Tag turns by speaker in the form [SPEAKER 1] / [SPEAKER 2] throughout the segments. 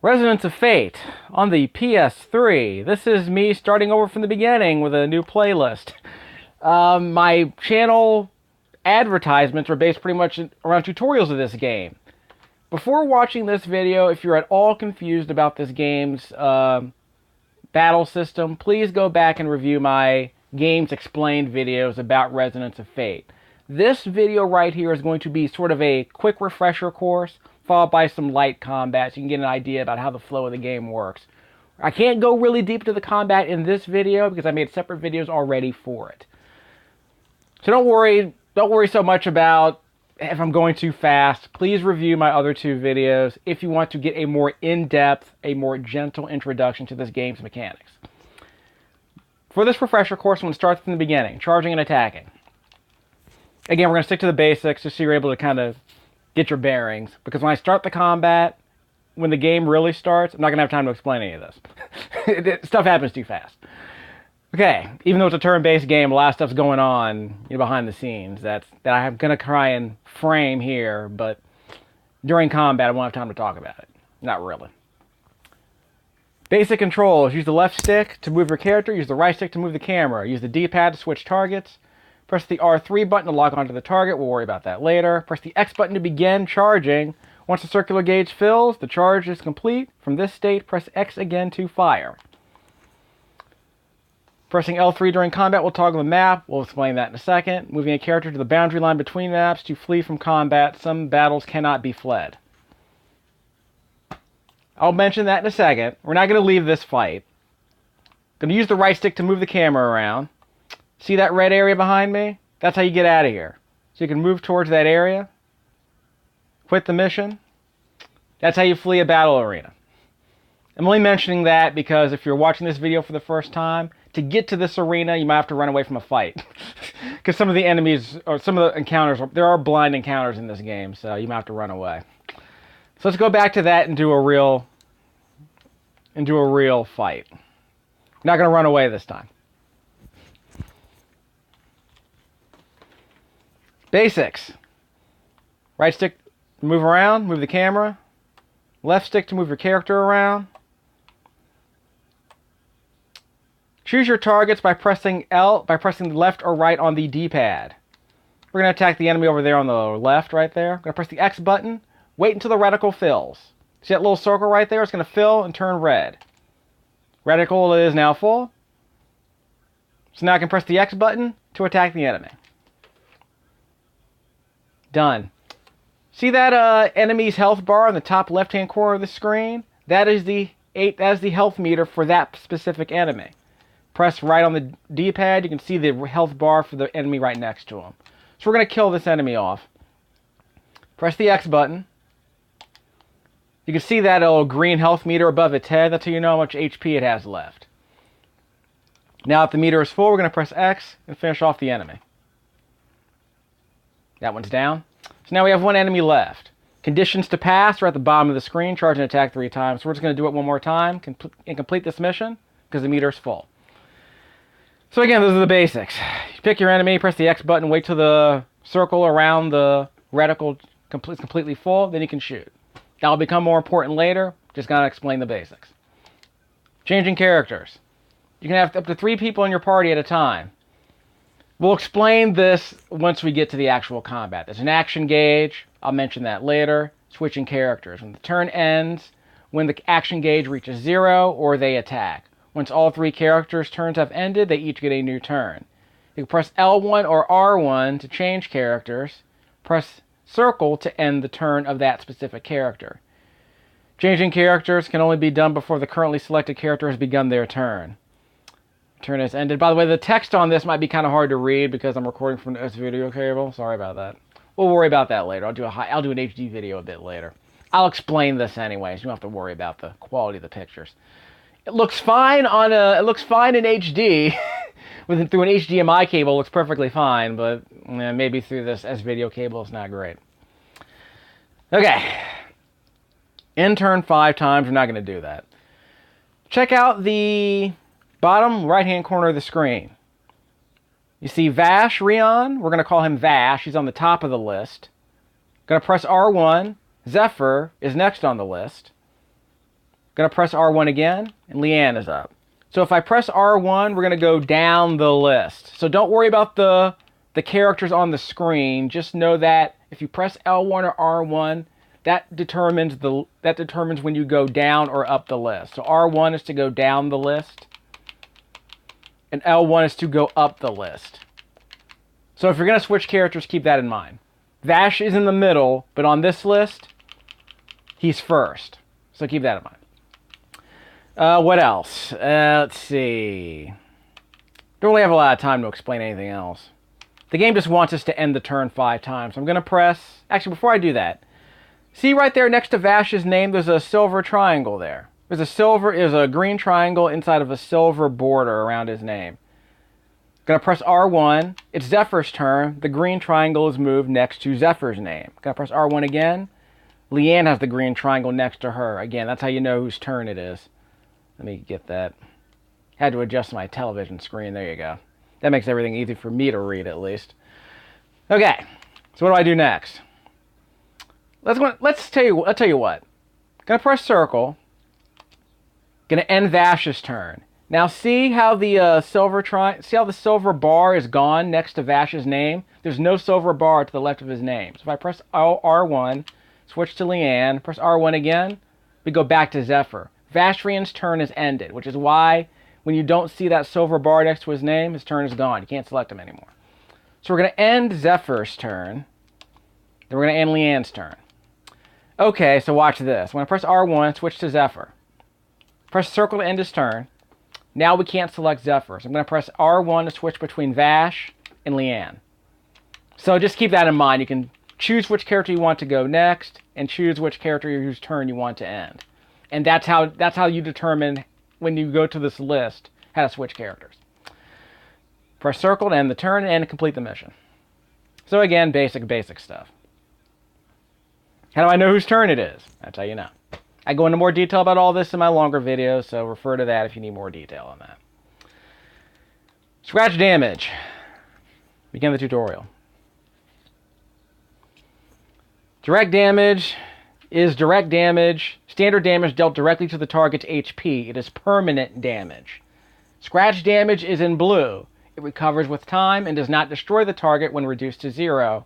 [SPEAKER 1] Resonance of Fate on the PS3. This is me starting over from the beginning with a new playlist. My channel advertisements are based pretty much around tutorials of this game. Before watching this video, if you're at all confused about this game's battle system, please go back and review my Games Explained videos about Resonance of Fate. This video right here is going to be sort of a quick refresher course, followed by some light combat, so you can get an idea about how the flow of the game works. I can't go really deep into the combat in this video because I made separate videos already for it. So don't worry so much about if I'm going too fast. Please review my other two videos if you want to get a more in-depth, a more gentle introduction to this game's mechanics. For this refresher course, I'm going to start from the beginning, charging and attacking. Again, we're going to stick to the basics just so you're able to kind of get your bearings. Because when I start the combat, when the game really starts, I'm not going to have time to explain any of this. Stuff happens too fast. Okay, even though it's a turn-based game, a lot of stuff's going on behind the scenes that I'm going to try and frame here, but during combat, I won't have time to talk about it. Not really. Basic controls. Use the left stick to move your character. Use the right stick to move the camera. Use the D-pad to switch targets. Press the R3 button to lock onto the target. We'll worry about that later. Press the X button to begin charging. Once the circular gauge fills, the charge is complete. From this state, press X again to fire. Pressing L3 during combat will toggle the map. We'll explain that in a second. Moving a character to the boundary line between maps to flee from combat. Some battles cannot be fled. I'll mention that in a second. We're not going to leave this fight. Going to use the right stick to move the camera around. See that red area behind me? That's how you get out of here. So you can move towards that area. Quit the mission. That's how you flee a battle arena. I'm only mentioning that because if you're watching this video for the first time, to get to this arena, you might have to run away from a fight. Because some of the enemies, or some of the encounters, there are blind encounters in this game, so you might have to run away. So let's go back to that and do a real fight. I'm not going to run away this time. Basics. Right stick to move around, move the camera. Left stick to move your character around. Choose your targets by pressing left or right on the D-pad. We're going to attack the enemy over there on the left right there. I'm going to press the X button. Wait until the reticle fills. See that little circle right there? It's going to fill and turn red. Reticle is now full. So now I can press the X button to attack the enemy. Done. See that enemy's health bar on the top left-hand corner of the screen? That is the health meter for that specific enemy. Press right on the D-pad. You can see the health bar for the enemy right next to him. So we're going to kill this enemy off. Press the X button. You can see that little green health meter above its head. That's how you know how much HP it has left. Now if the meter is full, we're going to press X and finish off the enemy. That one's down. So now we have one enemy left. Conditions to pass are at the bottom of the screen. Charge and attack 3 times. So we're just going to do it one more time and complete this mission because the meter is full. So again, those are the basics. You pick your enemy, press the X button, wait till the circle around the reticle is completely full, then you can shoot. That'll become more important later. Just got to explain the basics. Changing characters. You can have up to 3 people in your party at a time. We'll explain this once we get to the actual combat. There's an action gauge. I'll mention that later. Switching characters. When the turn ends, when the action gauge reaches 0, or they attack. Once all 3 characters' turns have ended, they each get a new turn. You can press L1 or R1 to change characters. Press circle to end the turn of that specific character. Changing characters can only be done before the currently selected character has begun their turn. Turn has ended. By the way, the text on this might be kind of hard to read because I'm recording from this video cable. Sorry about that. We'll worry about that later. I'll do an HD video a bit later. I'll explain this anyways. You don't have to worry about the quality of the pictures. It looks fine in HD. Through an HDMI cable, it looks perfectly fine, but maybe through this S-video cable, it's not great. Okay. End turn 5 times. We're not going to do that. Check out the bottom right-hand corner of the screen. You see Vash Rion. We're going to call him Vash. He's on the top of the list. Going to press R1. Zephyr is next on the list. going to press R1 again, and Leanne is up. So if I press R1, we're going to go down the list. So don't worry about the characters on the screen. Just know that if you press L1 or R1, that determines when you go down or up the list. So R1 is to go down the list, and L1 is to go up the list. So if you're going to switch characters, keep that in mind. Vash is in the middle, but on this list, he's first. So keep that in mind. What else? Let's see. Don't really have a lot of time to explain anything else. The game just wants us to end the turn 5 times. So I'm going to press... Actually, before I do that, see right there next to Vash's name, there's a silver triangle there. There's a green triangle inside of a silver border around his name. Going to press R1. It's Zephyr's turn. The green triangle is moved next to Zephyr's name. Going to press R1 again. Leanne has the green triangle next to her. Again, that's how you know whose turn it is. Let me get that. Had to adjust my television screen. There you go. That makes everything easy for me to read, at least. Okay, so what do I do next? I'll tell you what. Gonna press circle. Gonna end Vash's turn. Now see how the silver bar is gone next to Vash's name? There's no silver bar to the left of his name. So if I press R1, switch to Leanne, press R1 again, we go back to Zephyr. Vashrian's turn is ended, which is why when you don't see that silver bar next to his name, his turn is gone. You can't select him anymore. So we're going to end Zephyr's turn. Then we're going to end Leanne's turn. Okay, so watch this. When I press R1, switch to Zephyr. Press circle to end his turn. Now we can't select Zephyr. So I'm going to press R1 to switch between Vash and Leanne. So just keep that in mind. You can choose which character you want to go next and choose which character whose turn you want to end. And that's how you determine when you go to this list how to switch characters. Press circle to end the turn and complete the mission. So again, basic stuff. How do I know whose turn it is? That's how you know. I go into more detail about all this in my longer videos, so refer to that if you need more detail on that. Scratch damage. Begin the tutorial. Direct damage is direct damage. Standard damage dealt directly to the target's HP. It is permanent damage. Scratch damage is in blue. It recovers with time and does not destroy the target when reduced to 0,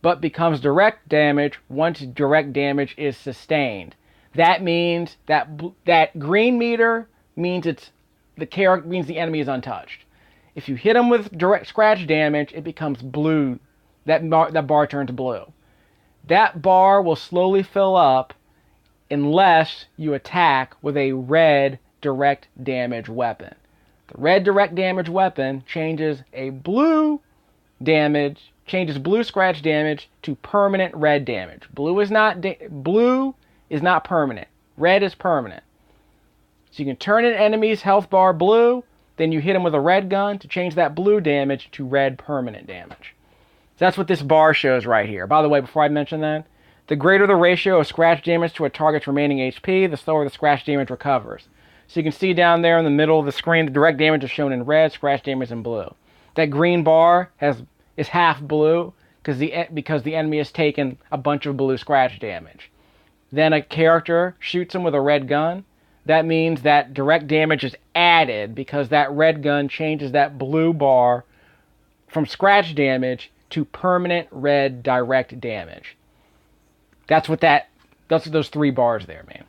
[SPEAKER 1] but becomes direct damage once direct damage is sustained. That means that green meter means the enemy is untouched. If you hit him with direct scratch damage, it becomes blue. That bar turns blue. That bar will slowly fill up unless you attack with a red direct damage weapon. The red direct damage weapon changes blue scratch damage to permanent red damage. Blue is not permanent. Red is permanent. So you can turn an enemy's health bar blue, then you hit him with a red gun to change that blue damage to red permanent damage. So that's what this bar shows right here. By the way, before I mention that, the greater the ratio of scratch damage to a target's remaining HP, the slower the scratch damage recovers. So you can see down there in the middle of the screen, the direct damage is shown in red, scratch damage in blue. That green bar is half blue because the enemy has taken a bunch of blue scratch damage. Then a character shoots him with a red gun. That means that direct damage is added because that red gun changes that blue bar from scratch damage to permanent red direct damage. That's what those 3 bars there mean.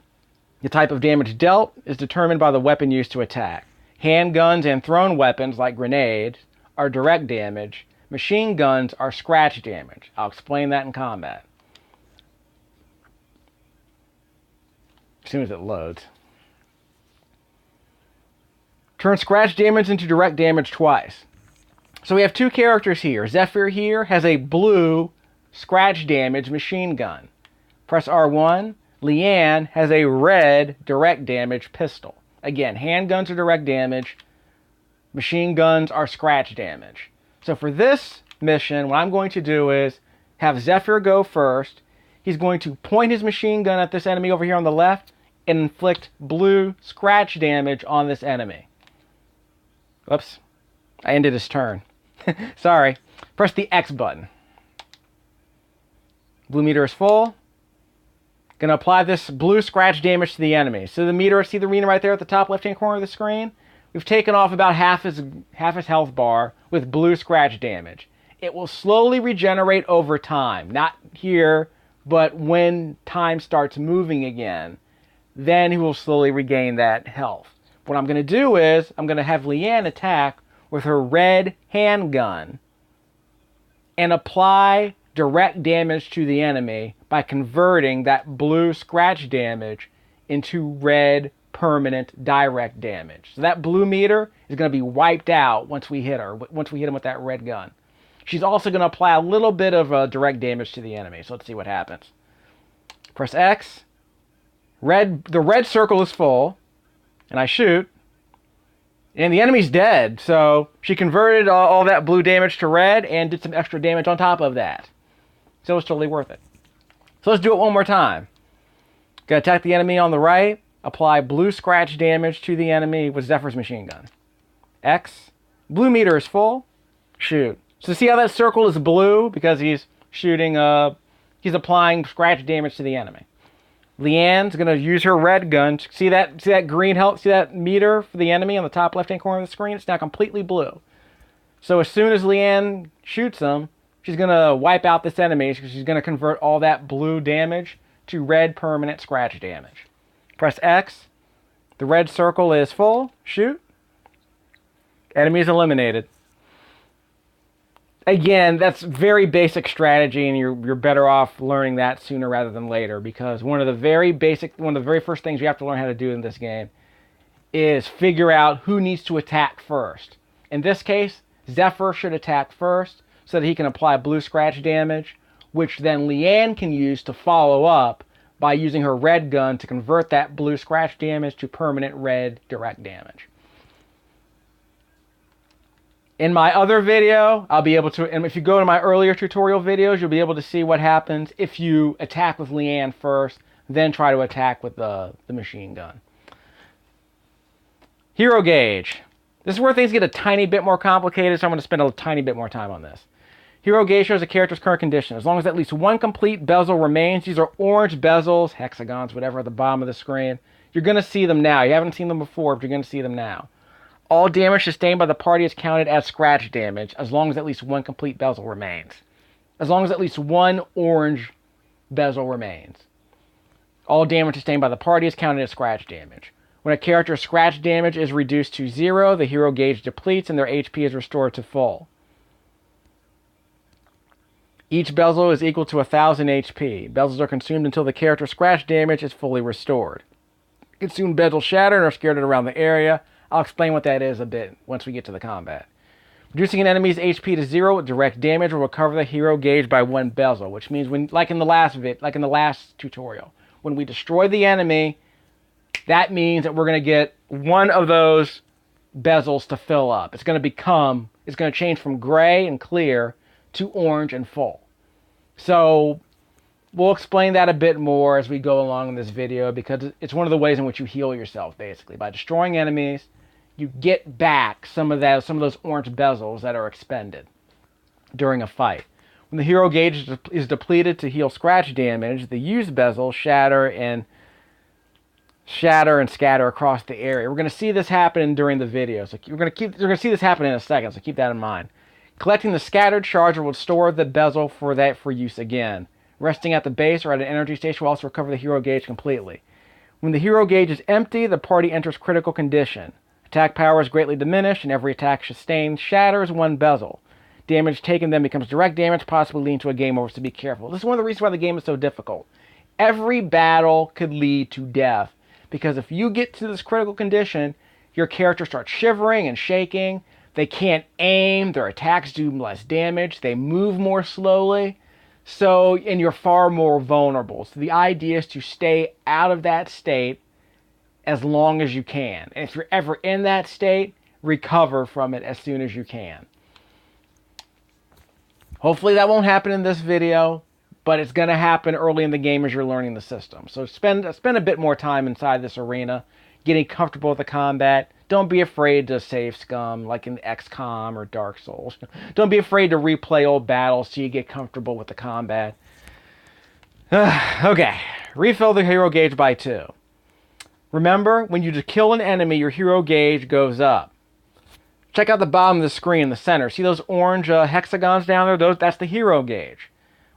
[SPEAKER 1] The type of damage dealt is determined by the weapon used to attack. Handguns and thrown weapons like grenades are direct damage. Machine guns are scratch damage. I'll explain that in combat as soon as it loads. Turn scratch damage into direct damage twice. So we have 2 characters here. Zephyr here has a blue scratch damage machine gun. Press R1. Leanne has a red direct damage pistol. Again, handguns are direct damage. Machine guns are scratch damage. So for this mission, what I'm going to do is have Zephyr go first. He's going to point his machine gun at this enemy over here on the left and inflict blue scratch damage on this enemy. Whoops. I ended his turn. Sorry. Press the X button. Blue meter is full. Going to apply this blue scratch damage to the enemy. So the meter, see the meter right there at the top left-hand corner of the screen? We've taken off about half his health bar with blue scratch damage. It will slowly regenerate over time. Not here, but when time starts moving again, then he will slowly regain that health. What I'm going to do is, I'm going to have Leanne attack with her red handgun and apply direct damage to the enemy by converting that blue scratch damage into red permanent direct damage. So that blue meter is going to be wiped out once we hit her, once we hit him with that red gun. She's also going to apply a little bit of direct damage to the enemy. So let's see what happens. Press X. The red circle is full, and I shoot, and the enemy's dead. So she converted all that blue damage to red and did some extra damage on top of that. So it's totally worth it. So let's do it one more time. Gonna attack the enemy on the right, apply blue scratch damage to the enemy with Zephyr's machine gun. X. Blue meter is full. Shoot. So see how that circle is blue? Because he's shooting, he's applying scratch damage to the enemy. Leanne's going to use her red gun. See that green help? See that meter for the enemy on the top left-hand corner of the screen? It's now completely blue. So as soon as Leanne shoots him, she's going to wipe out this enemy because she's going to convert all that blue damage to red permanent scratch damage. Press X. The red circle is full. Shoot. Enemy is eliminated. Again, that's very basic strategy, and you're better off learning that sooner rather than later, because one of the very first things you have to learn how to do in this game is figure out who needs to attack first. In this case, Zephyr should attack first so that he can apply blue scratch damage, which then Leanne can use to follow up by using her red gun to convert that blue scratch damage to permanent red direct damage. In my other video, I'll be able to, and if you go to my earlier tutorial videos, you'll be able to see what happens if you attack with Leanne first, then try to attack with the machine gun. Hero gauge. This is where things get a tiny bit more complicated, so I'm going to spend a tiny bit more time on this. Hero gauge shows a character's current condition. As long as at least one complete bezel remains, these are orange bezels, hexagons, whatever, at the bottom of the screen. You're going to see them now. You haven't seen them before, but you're going to see them now. All damage sustained by the party is counted as scratch damage, as long as at least one complete bezel remains. As long as at least one orange bezel remains. All damage sustained by the party is counted as scratch damage. When a character's scratch damage is reduced to 0, the hero gauge depletes and their HP is restored to full. Each bezel is equal to 1,000 HP. Bezels are consumed until the character's scratch damage is fully restored. Consumed bezels shatter and are scattered around the area. I'll explain what that is a bit once we get to the combat. Reducing an enemy's HP to 0 with direct damage will recover the hero gauge by 1 bezel, which means when, like in the last tutorial, when we destroy the enemy, that means that we're going to get one of those bezels to fill up. It's going to change from gray and clear to orange and full. So we'll explain that a bit more as we go along in this video, because it's one of the ways in which you heal yourself, basically. By destroying enemies, you get back some of those orange bezels that are expended during a fight. When the hero gauge is depleted to heal scratch damage, the used bezels shatter and scatter across the area. We're going to see this happen during the video, so you're going to see this happen in a second, so keep that in mind. Collecting the scattered charge will store the bezel for use again. Resting at the base or at an energy station will also recover the hero gauge completely. When the hero gauge is empty, the party enters critical condition. Attack power is greatly diminished, and every attack sustained shatters 1 bezel. Damage taken then becomes direct damage, possibly leading to a game over, so be careful. This is one of the reasons why the game is so difficult. Every battle could lead to death, because if you get to this critical condition, your character starts shivering and shaking. They can't aim, their attacks do less damage, they move more slowly. And you're far more vulnerable. So the idea is to stay out of that state as long as you can. And if you're ever in that state, recover from it as soon as you can. Hopefully that won't happen in this video, but it's going to happen early in the game as you're learning the system. So spend a bit more time inside this arena, getting comfortable with the combat. Don't be afraid to save scum like in XCOM or Dark Souls. Don't be afraid to replay old battles till you get comfortable with the combat. Okay, Refill the hero gauge by 2. Remember, when you kill an enemy, your hero gauge goes up. Check out the bottom of the screen in the center. See those orange hexagons down there? That's the hero gauge.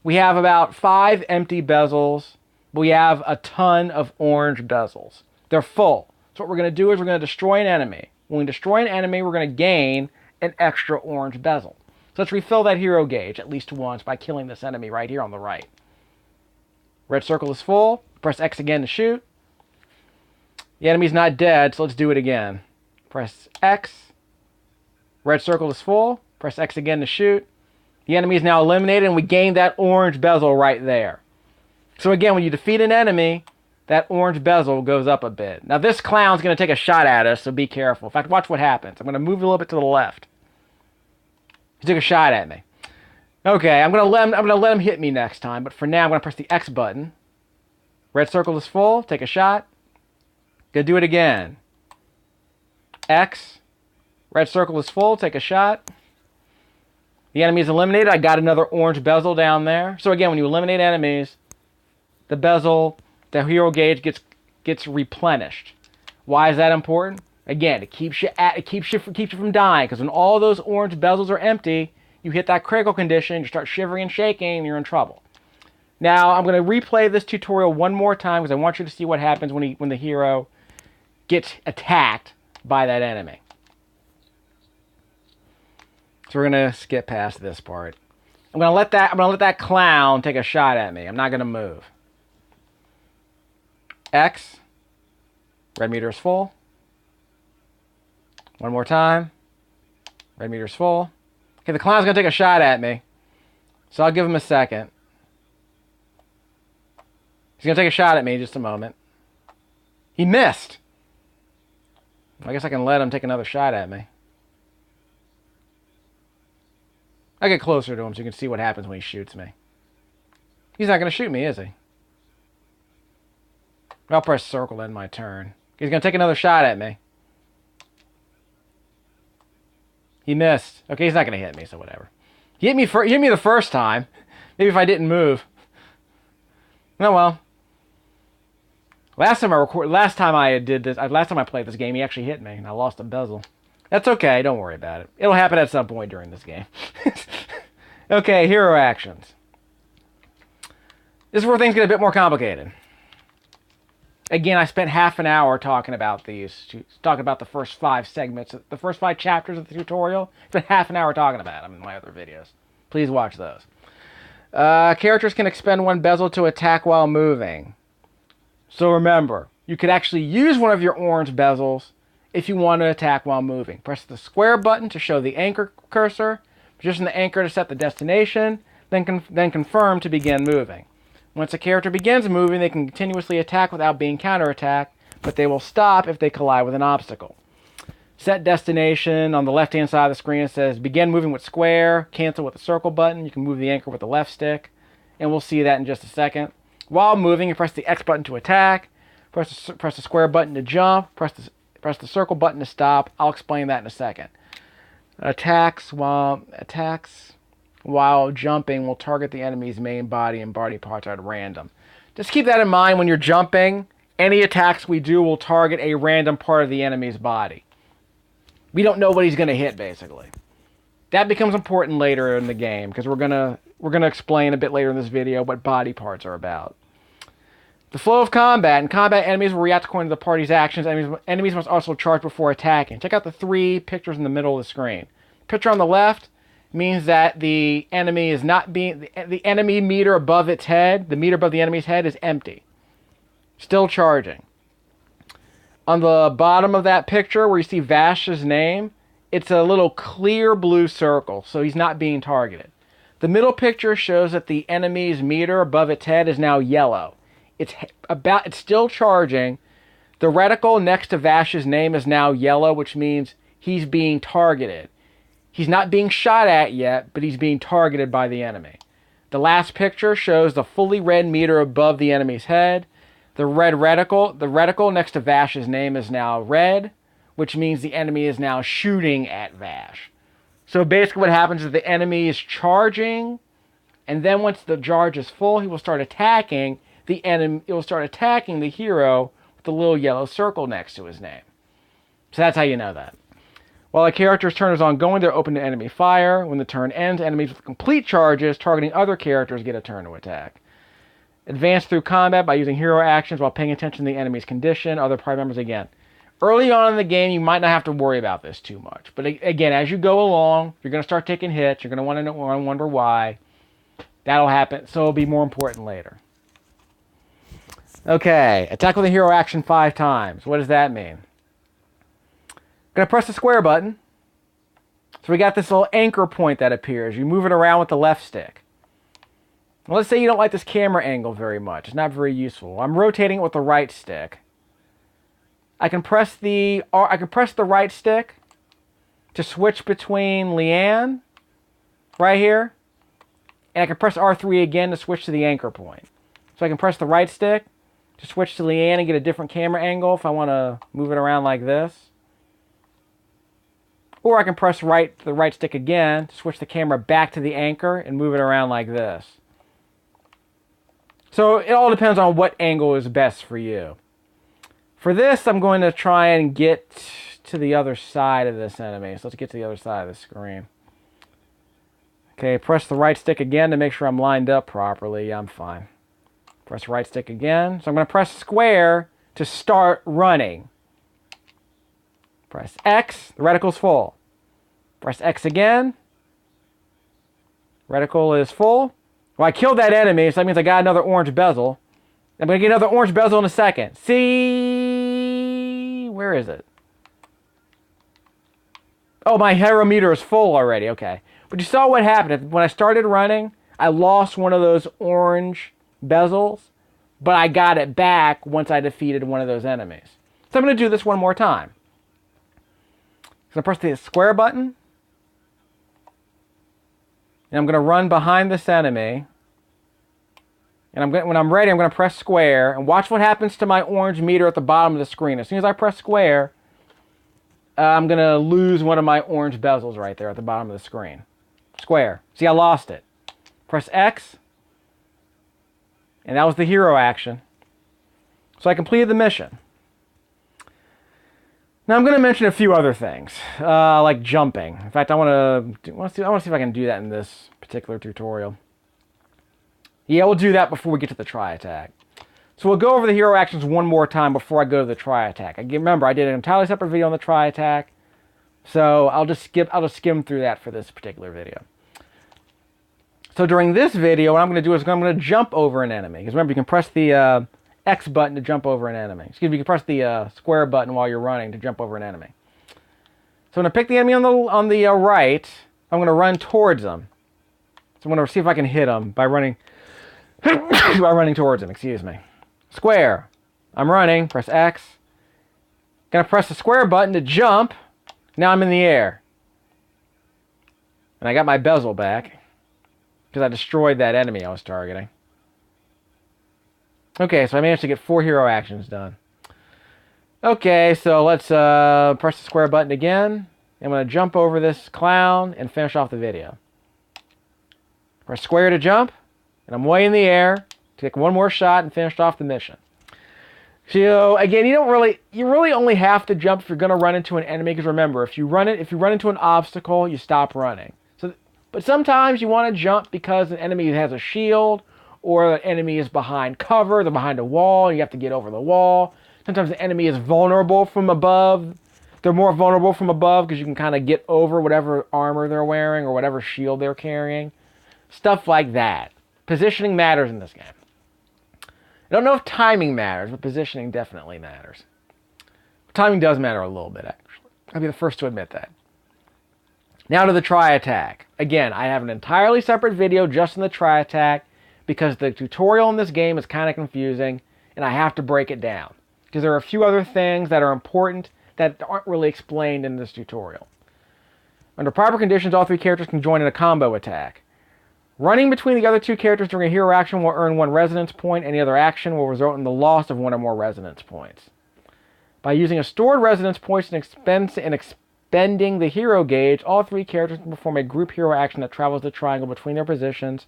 [SPEAKER 1] We have about 5 empty bezels. We have a ton of orange bezels. They're full. So what we're going to do is we're going to destroy an enemy. When we destroy an enemy, we're going to gain an extra orange bezel. So let's refill that hero gauge at least once by killing this enemy right here on the right. Red circle is full. Press X again to shoot. The enemy's not dead, so let's do it again. Press X. Red circle is full. Press X again to shoot. The enemy is now eliminated, and we gain that orange bezel right there. So again, when you defeat an enemy, that orange bezel goes up a bit. Now this clown's going to take a shot at us, so be careful. In fact, watch what happens. I'm going to move a little bit to the left. He took a shot at me. Okay, I'm going to let him hit me next time, but for now I'm going to press the X button. Red circle is full. Take a shot. Gonna do it again. X. Red circle is full. Take a shot. The enemy is eliminated. I got another orange bezel down there. So again, when you eliminate enemies, the bezel, the hero gauge gets replenished. Why is that important? Again, it keeps you from dying, because when all those orange bezels are empty, you hit that critical condition, you start shivering and shaking, and you're in trouble. Now, I'm going to replay this tutorial one more time because I want you to see what happens when the hero gets attacked by that enemy. So we're going to skip past this part. I'm going to let that clown take a shot at me. I'm not going to move. X. Red meter is full. One more time. Red meter is full. Okay, the clown's going to take a shot at me. So I'll give him a second. He's going to take a shot at me in just a moment. He missed. I guess I can let him take another shot at me. I get closer to him so you can see what happens when he shoots me. He's not going to shoot me, is he? I'll press circle to end my turn. He's going to take another shot at me. He missed. Okay, he's not going to hit me, so whatever. He hit me the first time. Maybe if I didn't move. Oh well. Last time I played this game, he actually hit me, and I lost a bezel. That's okay, don't worry about it. It'll happen at some point during this game. Okay, hero actions. This is where things get a bit more complicated. Again, I spent half an hour talking about these, talking about the first 5 segments, the first 5 chapters of the tutorial. I spent half an hour talking about them in my other videos. Please watch those. Characters can expend 1 bezel to attack while moving. So remember, you could actually use one of your orange bezels if you want to attack while moving. Press the square button to show the anchor cursor, position the anchor to set the destination, then confirm to begin moving. Once a character begins moving, they can continuously attack without being counterattacked, but they will stop if they collide with an obstacle. Set destination on the left-hand side of the screen. It says begin moving with square, cancel with the circle button. You can move the anchor with the left stick, and we'll see that in just a second. While moving, you press the X button to attack, press the square button to jump, press the circle button to stop. I'll explain that in a second. Attacks while jumping will target the enemy's main body and body parts at random. Just keep that in mind when you're jumping. Any attacks we do will target a random part of the enemy's body. We don't know what he's going to hit, basically. That becomes important later in the game, because we're gonna explain a bit later in this video what body parts are about. The flow of combat. In combat, enemies will react according to the party's actions. Enemies must also charge before attacking. Check out the 3 pictures in the middle of the screen. The picture on the left means that the enemy is not being... The enemy meter above its head, the meter above the enemy's head, is empty. Still charging. On the bottom of that picture, where you see Vash's name, it's a little clear blue circle, so he's not being targeted. The middle picture shows that the enemy's meter above its head is now yellow. It's still charging. The reticle next to Vash's name is now yellow, which means he's being targeted. He's not being shot at yet, but he's being targeted by the enemy. The last picture shows the fully red meter above the enemy's head. The reticle next to Vash's name is now red, which means the enemy is now shooting at Vash. So basically what happens is the enemy is charging, and then once the charge is full, he will start attacking. the enemy, it will start attacking the hero with the little yellow circle next to his name. So that's how you know that. While a character's turn is ongoing, they're open to enemy fire. When the turn ends, enemies with complete charges targeting other characters get a turn to attack. Advance through combat by using hero actions while paying attention to the enemy's condition. Other party members again. Early on in the game, you might not have to worry about this too much. But again, as you go along, you're going to start taking hits. You're going to wonder why. That'll happen. So it'll be more important later. Okay. Attack with a hero action 5 times. What does that mean? I'm going to press the square button. So we got this little anchor point that appears. You move it around with the left stick. Well, let's say you don't like this camera angle very much. It's not very useful. I'm rotating it with the right stick. I can press the right stick to switch between Leanne right here. And I can press R3 again to switch to the anchor point. So I can press the right stick to switch to Leanne and get a different camera angle if I want to move it around like this. Or I can press the right stick again to switch the camera back to the anchor and move it around like this. So it all depends on what angle is best for you. For this, I'm going to try and get to the other side of this enemy. So let's get to the other side of the screen. Okay, press the right stick again to make sure I'm lined up properly. Yeah, I'm fine. Press right stick again. So I'm going to press square to start running. Press X, the reticle's full. Press X again. Reticle is full. Well, I killed that enemy, so that means I got another orange bezel. I'm going to get another orange bezel in a second. See? Where is it? Oh, my hero meter is full already. Okay. But you saw what happened. When I started running, I lost one of those orange bezels, but I got it back once I defeated one of those enemies. So I'm going to do this one more time. So I press the square button. And I'm going to run behind this enemy. And when I'm ready, I'm going to press square. And watch what happens to my orange meter at the bottom of the screen. As soon as I press square, I'm going to lose one of my orange bezels right there at the bottom of the screen. Square. See, I lost it. Press X. And that was the hero action. So I completed the mission. Now I'm going to mention a few other things, like jumping. In fact, I want to see if I can do that in this particular tutorial. Yeah, we'll do that before we get to the try attack. So we'll go over the hero actions one more time before I go to the try attack. Remember, I did an entirely separate video on the try attack, so I'll just skim through that for this particular video. So during this video, what I'm going to do is I'm going to jump over an enemy. Because remember, you can press the X button to jump over an enemy. Excuse me, you can press the square button while you're running to jump over an enemy. So I'm going to pick the enemy on the right. I'm going to run towards them. So I'm going to see if I can hit him by running towards him. Excuse me. Square. I'm running. Press X. Going to press the square button to jump. Now I'm in the air. And I got my bezel back because I destroyed that enemy I was targeting. Okay, so I managed to get 4 hero actions done. Okay, so let's press the square button again. I'm going to jump over this clown and finish off the video. Press square to jump, and I'm way in the air. Take one more shot and finish off the mission. So again, you really only have to jump if you're going to run into an enemy. Because remember, if you run into an obstacle, you stop running. But sometimes you want to jump because an enemy has a shield, or an enemy is behind cover, they're behind a wall, and you have to get over the wall. Sometimes the enemy is vulnerable from above. They're more vulnerable from above because you can kind of get over whatever armor they're wearing or whatever shield they're carrying. Stuff like that. Positioning matters in this game. I don't know if timing matters, but positioning definitely matters. Timing does matter a little bit, actually. I'll be the first to admit that. Now to the try attack. Again, I have an entirely separate video just on the try attack because the tutorial in this game is kind of confusing and I have to break it down. Because there are a few other things that are important that aren't really explained in this tutorial. Under proper conditions, all 3 characters can join in a combo attack. Running between the other 2 characters during a hero action will earn 1 resonance point. Any other action will result in the loss of 1 or more resonance points. By using a stored resonance points and expending the hero gauge, all 3 characters can perform a group hero action that travels the triangle between their positions.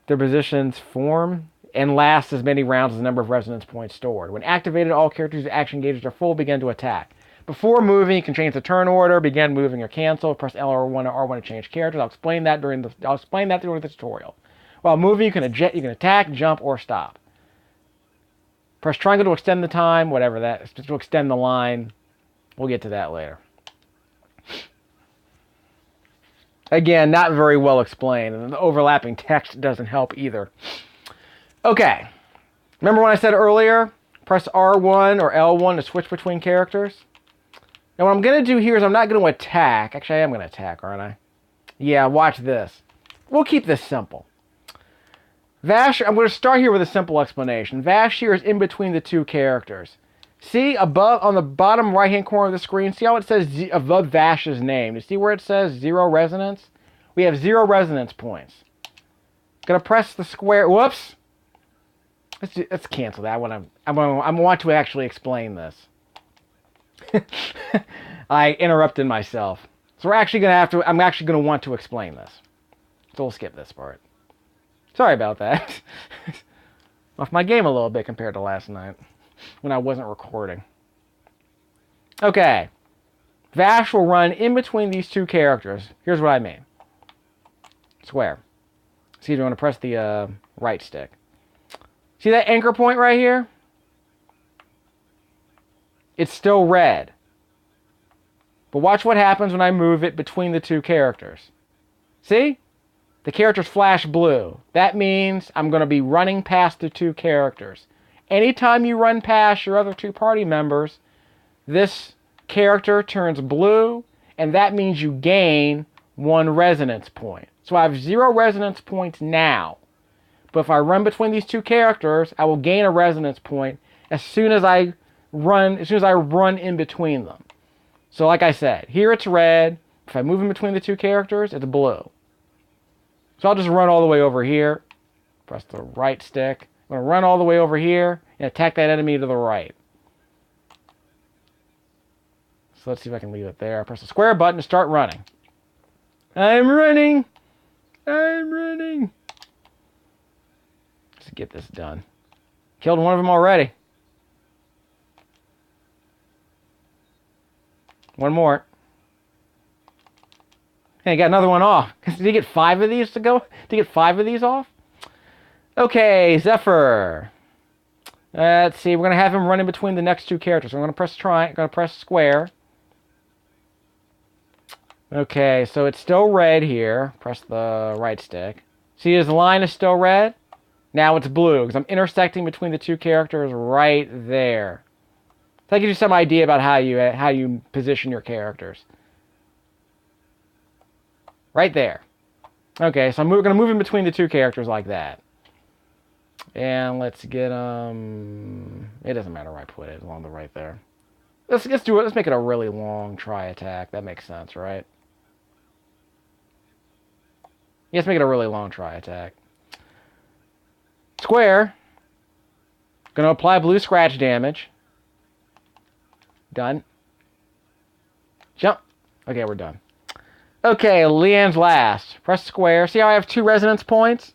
[SPEAKER 1] Their positions form and lasts as many rounds as the number of resonance points stored. When activated, all characters' action gauges are full, begin to attack. Before moving, you can change the turn order, begin moving or cancel. Press L or R1 or R1 to change characters. I'll explain that during the tutorial. While moving, you can attack, jump, or stop. Press triangle to extend the time, whatever that is, to extend the line. We'll get to that later. Again, not very well explained, and the overlapping text doesn't help either. Okay. Remember when I said earlier, press R1 or L1 to switch between characters? Now what I'm going to do here is I'm not going to attack. Actually, I am going to attack, aren't I? Yeah, watch this. We'll keep this simple. Vash, I'm going to start here with a simple explanation. Vash here is in between the two characters. See above on the bottom right-hand corner of the screen, see how it says above Vash's name? You see where it says 0 resonance? We have 0 resonance points. Going to press the square. Whoops. Let's cancel that one. I want to actually explain this. I interrupted myself. So we're actually going to I'm actually going to want to explain this. So we'll skip this part. Sorry about that. Off my game a little bit compared to last night when I wasn't recording. Okay. Vash will run in between these two characters. Here's what I mean. Square. See if you want to press the right stick. See that anchor point right here? It's still red. But watch what happens when I move it between the two characters. See? The characters flash blue. That means I'm going to be running past the two characters. Anytime you run past your other two party members, this character turns blue, and that means you gain 1 resonance point. So I have 0 resonance points now. But if I run between these two characters, I will gain a resonance point as soon as I run in between them. So like I said, here it's red. If I move in between the two characters, it's blue. So I'll just run all the way over here. Press the right stick. I'm going to run all the way over here and attack that enemy to the right. So let's see if I can leave it there. Press the square button to start running. I'm running. I'm running. Let's get this done. Killed one of them already. One more. Hey, got another one off. Did you get 5 of these to go? Did you get 5 of these off? Okay, Zephyr. Let's see. We're going to have him running between the next two characters. So I'm going to press going to press square. Okay, so it's still red here. Press the right stick. See, his line is still red. Now it's blue because I'm intersecting between the two characters right there. So that gives you some idea about how you position your characters. Right there. Okay, so we're going to move in between the two characters like that. And let's get it doesn't matter where I put it, along the right there. Let's do it. Let's make it a really long try attack. That makes sense, right? Let's make it a really long try attack. Square. Going to apply blue scratch damage. Done. Jump. Okay, we're done. Okay, Leanne's last. Press square. See how I have 2 resonance points?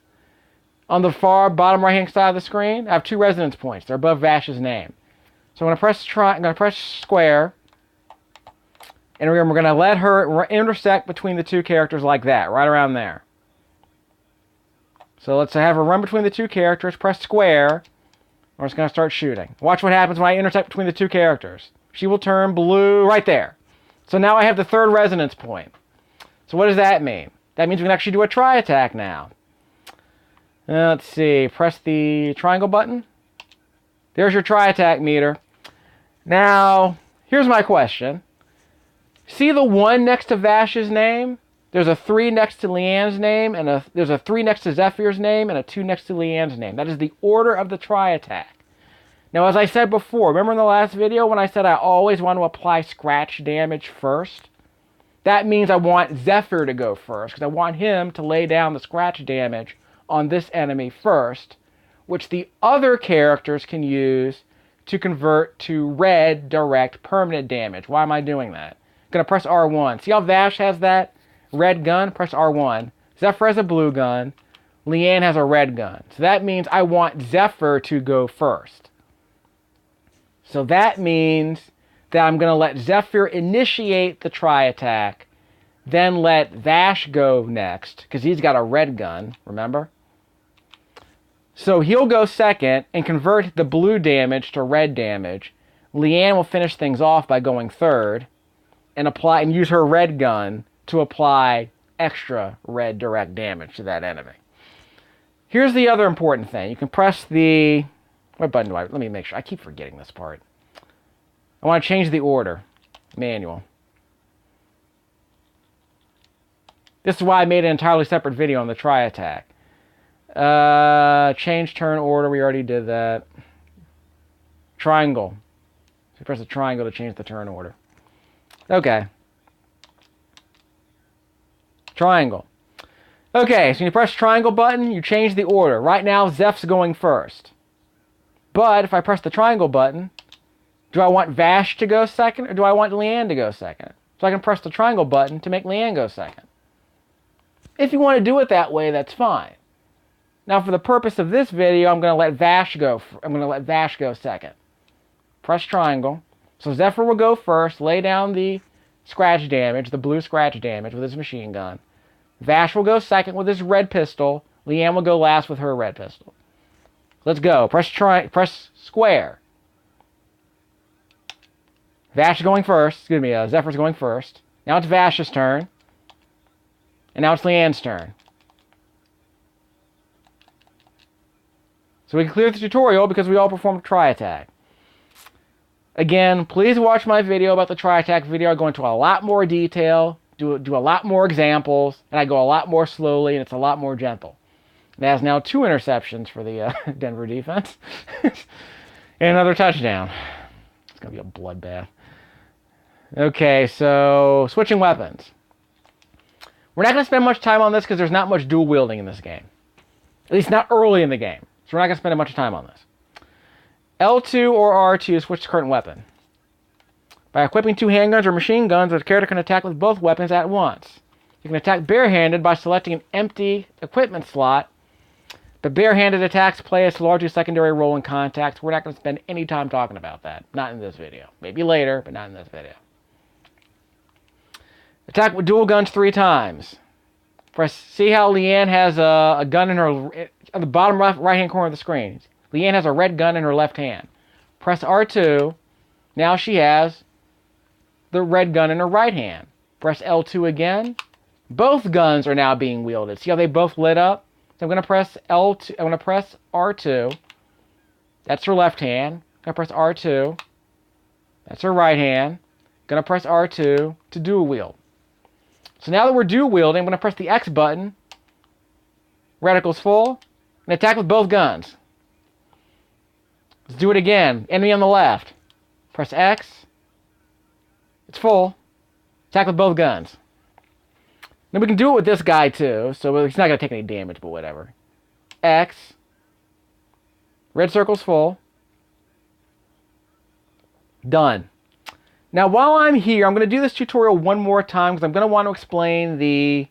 [SPEAKER 1] On the far bottom right-hand side of the screen, I have 2 resonance points. They're above Vash's name. So I'm going to press square. And we're going to let her intersect between the two characters like that, right around there. So let's have her run between the two characters, press square. We're just going to start shooting. Watch what happens when I intersect between the two characters. She will turn blue right there. So now I have the 3rd resonance point. So what does that mean? That means we can actually do a try attack now. Let's see. Press the triangle button. There's your try attack meter. Now, here's my question. See the 1 next to Vash's name? There's a 3 next to Leanne's name, and there's a 3 next to Zephyr's name, and a 2 next to Leanne's name. That is the order of the try attack. Now, as I said before, remember in the last video when I said I always want to apply scratch damage first? That means I want Zephyr to go first, because I want him to lay down the scratch damage on this enemy first, which the other characters can use to convert to red direct permanent damage. Why am I doing that? I'm going to press R1. See how Vash has that red gun? Press R1. Zephyr has a blue gun. Leanne has a red gun. So that means I want Zephyr to go first. So that means that I'm going to let Zephyr initiate the tri-attack, then let Vash go next, because he's got a red gun, remember? So he'll go second and convert the blue damage to red damage. Leanne will finish things off by going third and use her red gun to apply extra red direct damage to that enemy. Here's the other important thing. You can press the... What button do I... Let me make sure. I keep forgetting this part. I want to change the order. Manual. This is why I made an entirely separate video on the tri-attack. Change turn order. We already did that. Triangle. So you press the triangle to change the turn order. Okay. Triangle. Okay, so when you press triangle button, you change the order. Right now, Zeph's going first. But if I press the triangle button, do I want Vash to go second, or do I want Leanne to go second? So I can press the triangle button to make Leanne go second. If you want to do it that way, that's fine. Now, for the purpose of this video, I'm going to let Vash go second. Press triangle. So Zephyr will go first, lay down the scratch damage, the blue scratch damage with his machine gun. Vash will go second with his red pistol. Leanne will go last with her red pistol. Let's go. Press square. Vash is going first. Excuse me, Zephyr's going first. Now it's Vash's turn. And now it's Leanne's turn. So we can clear the tutorial because we all performed a tri-attack. Again, please watch my video about the tri-attack video. I go into a lot more detail, do a lot more examples, and I go a lot more slowly, and it's a lot more gentle. It has now 2 interceptions for the Denver defense. And another touchdown. It's going to be a bloodbath. Okay, so switching weapons. We're not going to spend much time on this because there's not much dual wielding in this game. At least not early in the game. So we're not going to spend much time on this. L2 or R2 switch to current weapon. By equipping 2 handguns or machine guns, the character can attack with both weapons at once. You can attack barehanded by selecting an empty equipment slot, but barehanded attacks play a largely secondary role in contact. We're not going to spend any time talking about that. Not in this video. Maybe later, but not in this video. Attack with dual guns 3 times. See how Leanne has a gun in her... At the bottom right-hand corner of the screen. Leanne has a red gun in her left hand. Press R2. Now she has the red gun in her right hand. Press L2 again. Both guns are now being wielded. See how they both lit up? So I'm going to press L2. I'm going to press R2. That's her left hand. I'm going to press R2. That's her right hand. I'm going to press R2 to dual wield. So now that we're dual wielding, I'm going to press the X button. Reticle's full. And attack with both guns. Let's do it again. Enemy on the left. Press X. It's full. Attack with both guns. Then we can do it with this guy too. So he's not going to take any damage, but whatever. X. Red circle's full. Done. Now while I'm here, I'm going to do this tutorial one more time because I'm going to want to explain the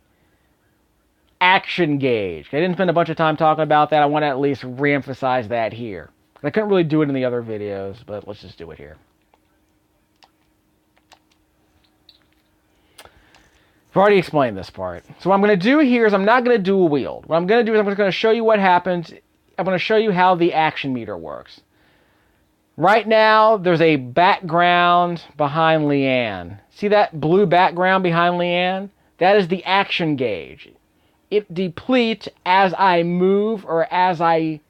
[SPEAKER 1] action gauge. I didn't spend a bunch of time talking about that. I want to at least re-emphasize that here. I couldn't really do it in the other videos, but let's just do it here. I've already explained this part. So what I'm going to do here is I'm not going to dual wield. What I'm going to do is I'm just going to show you what happens. I'm going to show you how the action meter works. Right now, there's a background behind Leanne. See that blue background behind Leanne? That is the action gauge. It depletes as I move or as I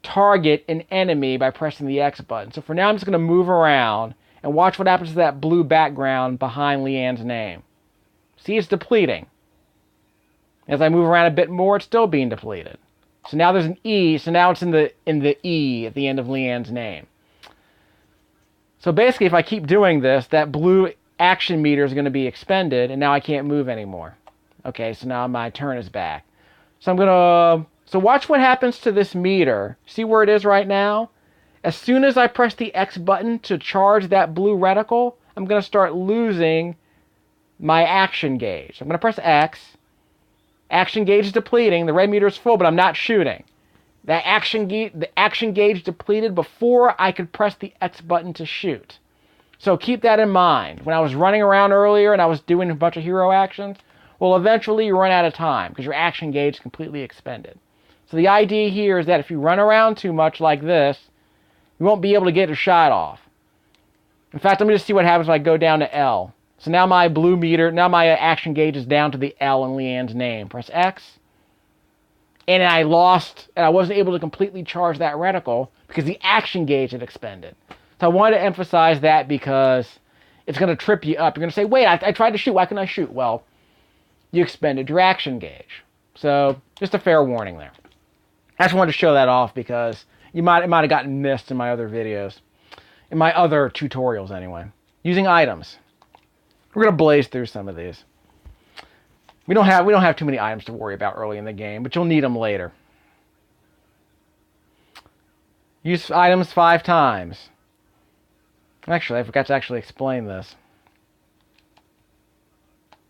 [SPEAKER 1] target an enemy by pressing the X button. So for now, I'm just going to move around and watch what happens to that blue background behind Leanne's name. See, it's depleting. As I move around a bit more, it's still being depleted. So now there's an E, so now it's in the E at the end of Leanne's name. So basically, if I keep doing this, that blue action meter is going to be expended, and now I can't move anymore. Okay, so now my turn is back. So I'm going to... So watch what happens to this meter. See where it is right now? As soon as I press the X button to charge that blue reticle, I'm going to start losing my action gauge. I'm going to press X. Action gauge is depleting. The red meter is full, but I'm not shooting. The action gauge depleted before I could press the X button to shoot. So keep that in mind. When I was running around earlier and I was doing a bunch of hero actions, well, eventually you run out of time because your action gauge is completely expended. So the idea here is that if you run around too much like this, you won't be able to get a shot off. In fact, let me just see what happens if I go down to L. So now my blue meter, now my action gauge is down to the L in Leanne's name. Press X. And I wasn't able to completely charge that reticle because the action gauge had expended. So I wanted to emphasize that because it's going to trip you up. You're going to say, wait, I tried to shoot. Why couldn't I shoot? Well, you expended your action gauge. So just a fair warning there. I just wanted to show that off because it might have gotten missed in my other videos. In my other tutorials, anyway. Using items. We're going to blaze through some of these. We don't have too many items to worry about early in the game, but you'll need them later. Use items 5 times. Actually, I forgot to actually explain this.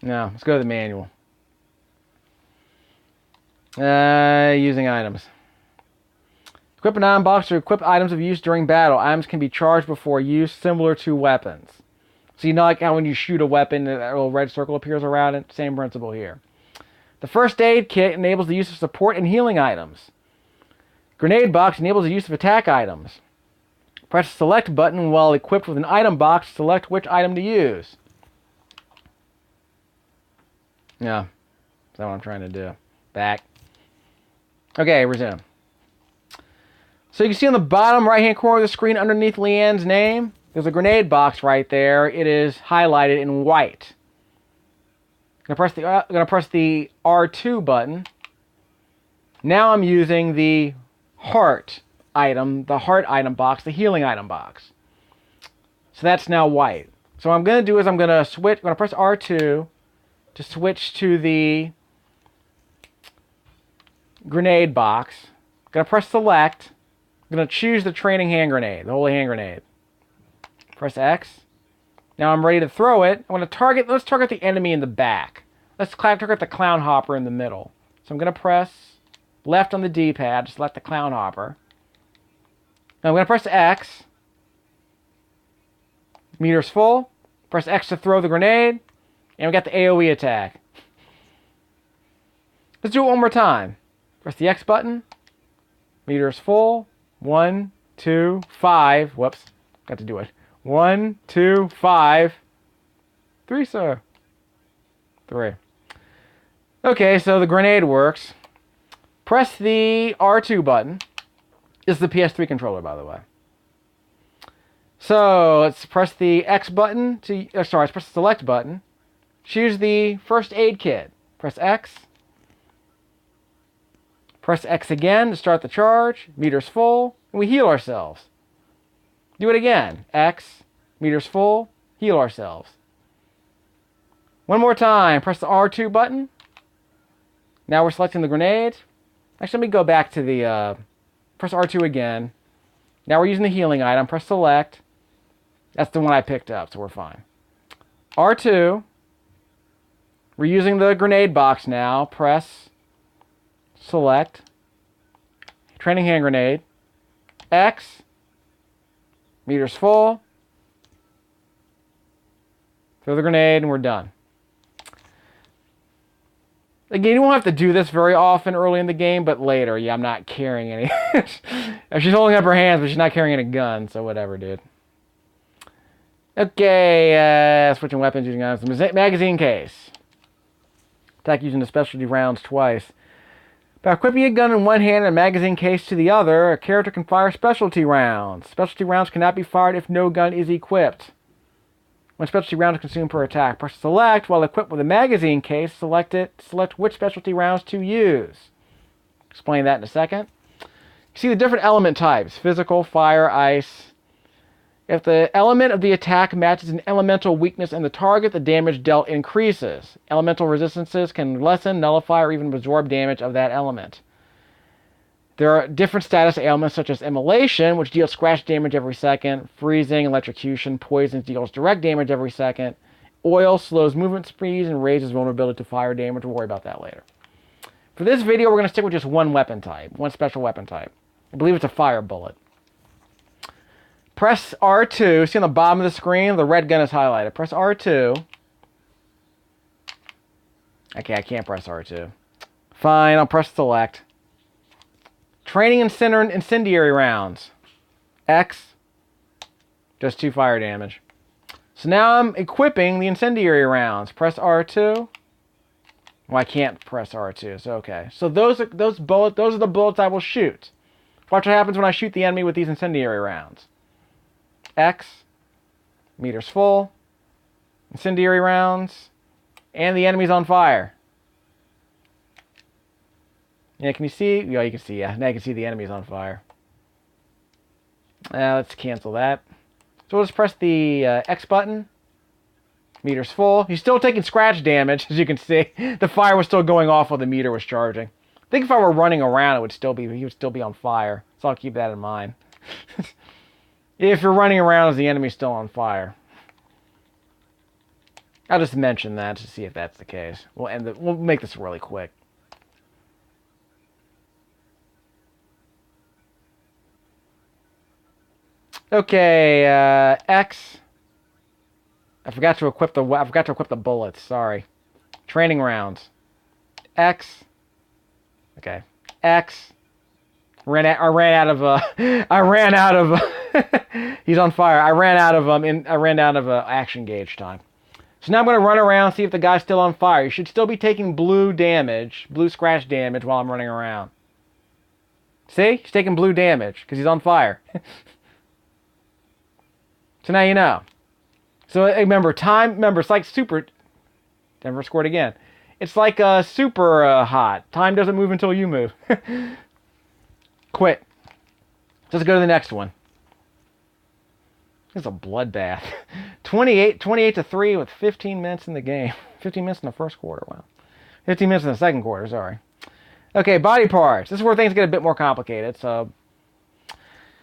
[SPEAKER 1] No, let's go to the manual. Using items. Equip an item box to equip items of use during battle. Items can be charged before use, similar to weapons. So you know like how when you shoot a weapon, that little red circle appears around it? Same principle here. The first aid kit enables the use of support and healing items. Grenade box enables the use of attack items. Press the select button while equipped with an item box to select which item to use. Yeah, that's what I'm trying to do. Back. Okay, resume. So you can see on the bottom right-hand corner of the screen underneath Leanne's name, there's a grenade box right there. It is highlighted in white. I'm going to press the R2 button. Now I'm using the heart item box, the healing item box. So that's now white. So what I'm going to do is I'm going to press R2 to switch to the grenade box. I'm going to press select. I'm going to choose the training hand grenade, the holy hand grenade. Press X. Now I'm ready to throw it. I want to target, let's target the enemy in the back. Let's target the clown hopper in the middle. So I'm going to press left on the D-pad to select the clown hopper. Now I'm going to press X. Meter's full. Press X to throw the grenade. And we got the AoE attack. Let's do it one more time. Press the X button. Meter's full. 1, 2, 5. Whoops. Got to do it. 1, 2, 5. 3, sir. 3. Okay, so the grenade works. Press the R2 button. This is the PS3 controller, by the way. So let's press the X button let's press the select button. Choose the first aid kit. Press X. Press X again to start the charge. Meter's full. And we heal ourselves. Do it again. X. Meter's full. Heal ourselves. One more time. Press the R2 button. Now we're selecting the grenade. Actually, let me go back to the... press R2 again. Now we're using the healing item. Press select. That's the one I picked up, so we're fine. R2. We're using the grenade box now. Press select. Training hand grenade. X. Meter's full. Throw the grenade and we're done. Again, you won't have to do this very often early in the game, but later. Yeah, I'm not carrying any. She's holding up her hands, but she's not carrying any gun, so whatever, dude. Okay, switching weapons using items. Magazine case. Attack using the specialty rounds twice. By equipping a gun in one hand and a magazine case to the other, a character can fire specialty rounds. Specialty rounds cannot be fired if no gun is equipped. One specialty round is consumed per attack. Press select while equipped with a magazine case. Select which specialty rounds to use. Explain that in a second. You see the different element types. Physical, fire, ice. If the element of the attack matches an elemental weakness in the target, the damage dealt increases. Elemental resistances can lessen, nullify, or even absorb damage of that element. There are different status ailments such as immolation, which deals scratch damage every second. Freezing, electrocution, poison deals direct damage every second. Oil slows movement speeds and raises vulnerability to fire damage. We'll worry about that later. For this video, we're going to stick with just one weapon type, one special weapon type. I believe it's a fire bullet. Press R2. See on the bottom of the screen, the red gun is highlighted. Press R2. Okay, I can't press R2. Fine, I'll press select. Training incendiary rounds. X. Just 2 fire damage. So now I'm equipping the incendiary rounds. Press R2. Well, I can't press R2, so okay. So those are the bullets I will shoot. Watch what happens when I shoot the enemy with these incendiary rounds. X. Meters full. Incendiary rounds. And the enemy's on fire. Yeah, can you see? Yeah, you can see, yeah. Now you can see the enemy's on fire. Let's cancel that. So we'll just press the X button. Meter's full. He's still taking scratch damage, as you can see. The fire was still going off while the meter was charging. I think if I were running around, he would still be on fire. So I'll keep that in mind. If you're running around, is the enemy still on fire? I'll just mention that to see if that's the case. We'll make this really quick. Okay, X. I forgot to equip the bullets. Sorry. Training rounds. X. Okay. X. I ran out of. He's on fire. I ran out of action gauge time. So now I'm going to run around, see if the guy's still on fire. You should still be taking blue scratch damage while I'm running around. See? He's taking blue damage because he's on fire. So now you know. So remember, it's like super... Denver scored again. It's like super hot. Time doesn't move until you move. Quit. Let's go to the next one. This is a bloodbath. 28 to 3 with 15 minutes in the game. 15 minutes in the first quarter, wow. 15 minutes in the second quarter, sorry. Okay, body parts. This is where things get a bit more complicated. So,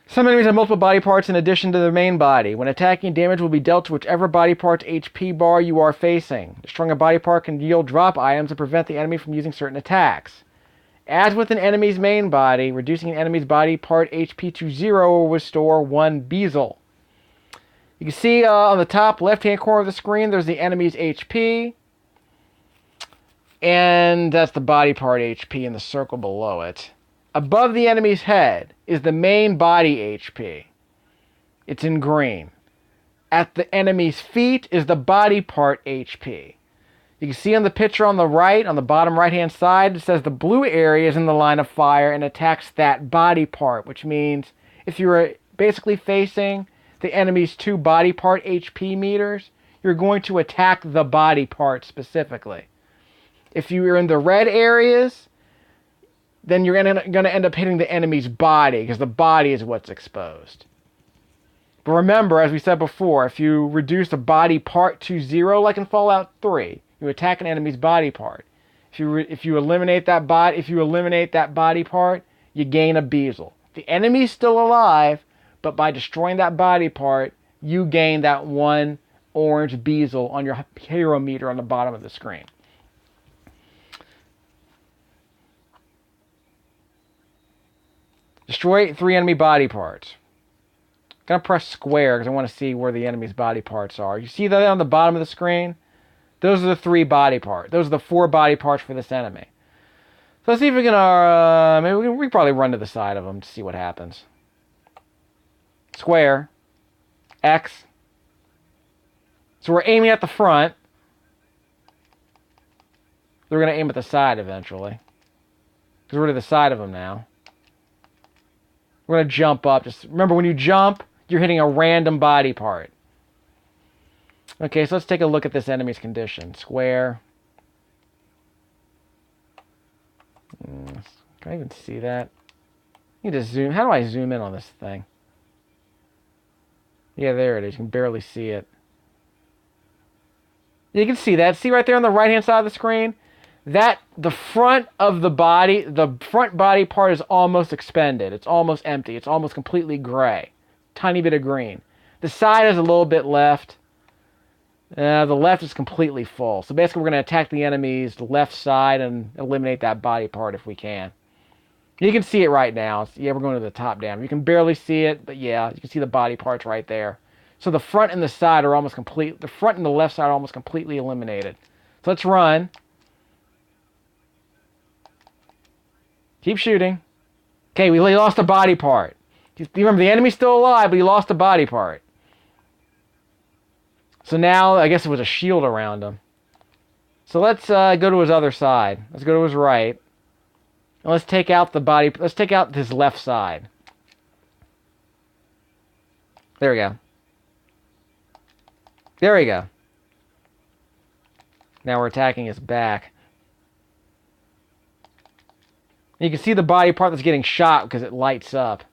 [SPEAKER 1] some enemies have multiple body parts in addition to their main body. When attacking, damage will be dealt to whichever body part's HP bar you are facing. Destroying a body part can yield drop items and prevent the enemy from using certain attacks. As with an enemy's main body, reducing an enemy's body part HP to 0 will restore 1 Bezel. You can see on the top left-hand corner of the screen, there's the enemy's HP. And that's the body part HP in the circle below it. Above the enemy's head is the main body HP. It's in green. At the enemy's feet is the body part HP. You can see on the picture on the right, on the bottom right-hand side, it says the blue area is in the line of fire and attacks that body part, which means if you're basically facing the enemy's 2 body part HP meters, you're going to attack the body part specifically. If you're in the red areas, then you're going to end up hitting the enemy's body, because the body is what's exposed. But remember, as we said before, if you reduce a body part to 0, like in Fallout 3, you attack an enemy's body part. If you eliminate that body part, you gain a Bezel. The enemy's still alive, but by destroying that body part, you gain that 1 orange Bezel on your hero meter on the bottom of the screen. Destroy 3 enemy body parts. I'm going to press square because I want to see where the enemy's body parts are. You see that on the bottom of the screen? Those are the 3 body parts. Those are the 4 body parts for this enemy. So let's see if we can, maybe we can probably run to the side of them to see what happens. Square. X. So we're aiming at the front. We're going to aim at the side eventually. Because we're to the side of them now. We're going to jump up. Just remember, when you jump, you're hitting a random body part. Okay, so let's take a look at this enemy's condition. Square. Can I even see that? I need to zoom. How do I zoom in on this thing? Yeah, there it is. You can barely see it. You can see that. See right there on the right-hand side of the screen? That, the front of the body, the front body part is almost expended. It's almost empty. It's almost completely gray. Tiny bit of green. The side is a little bit left. The left is completely full. So basically we're going to attack the enemy's left side and eliminate that body part if we can. You can see it right now. Yeah, we're going to the top down. You can barely see it, but yeah, you can see the body parts right there. So the front and the side are almost complete. The front and the left side are almost completely eliminated. So let's run. Keep shooting. Okay, we lost a body part. You remember, the enemy's still alive, but he lost a body part. So now, I guess it was a shield around him. So let's go to his other side. Let's go to his right. And let's take out the body. Let's take out his left side. There we go. There we go. Now we're attacking his back. You can see the body part that's getting shot because it lights up.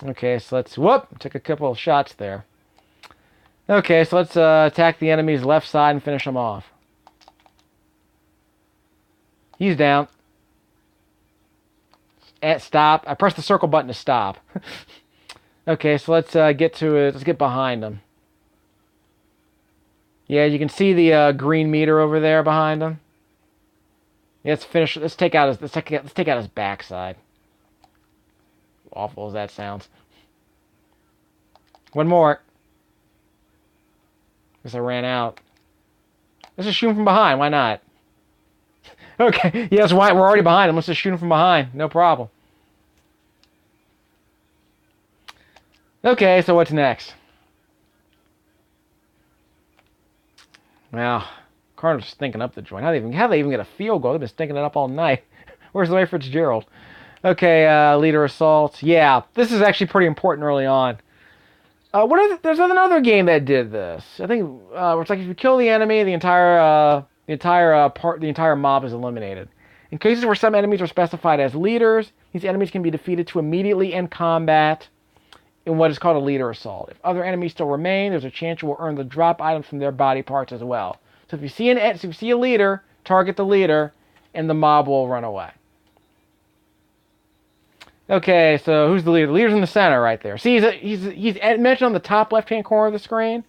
[SPEAKER 1] Okay, so let's... Whoop! Took a couple of shots there. Okay, so let's attack the enemy's left side and finish him off. He's down. Stop. I pressed the circle button to stop. Okay, so let's get to it. Let's get behind him. Yeah, you can see the green meter over there behind him. Yeah, let's finish. Let's take out his backside. Awful as that sounds. One more. Guess I ran out. Let's just shoot him from behind. Why not? Okay. Yes, we're already behind him. Let's just shoot him from behind. No problem. Okay, so what's next? Well, Carter's thinking up the joint. How they even get a field goal? They've been thinking it up all night. Where's Larry Fitzgerald? Okay, leader assault. Yeah, this is actually pretty important early on. There's another game that did this. I think it's like if you kill the enemy, the entire mob is eliminated. In cases where some enemies are specified as leaders, these enemies can be defeated to immediately end combat in what is called a leader assault. If other enemies still remain, there's a chance you will earn the drop items from their body parts as well. So if you see a leader, target the leader, and the mob will run away. Okay, so who's the leader? The leader's in the center right there. See, he's mentioned on the top left-hand corner of the screen.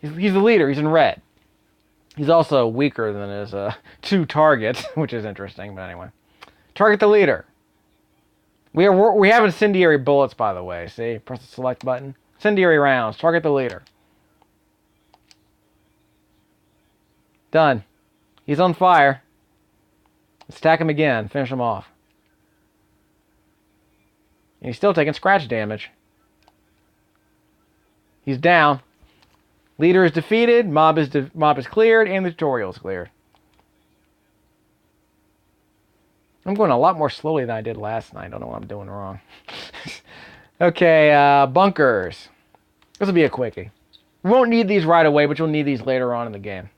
[SPEAKER 1] He's the leader. He's in red. He's also weaker than his two targets, which is interesting. But anyway, target the leader. We have incendiary bullets, by the way. See, press the select button. Incendiary rounds. Target the leader. Done. He's on fire. Let's attack him again. Finish him off. And he's still taking scratch damage. He's down. Leader is defeated. Mob is cleared, and the tutorial is cleared. I'm going a lot more slowly than I did last night. I don't know what I'm doing wrong. Okay, bunkers. This will be a quickie. We won't need these right away, but you'll need these later on in the game.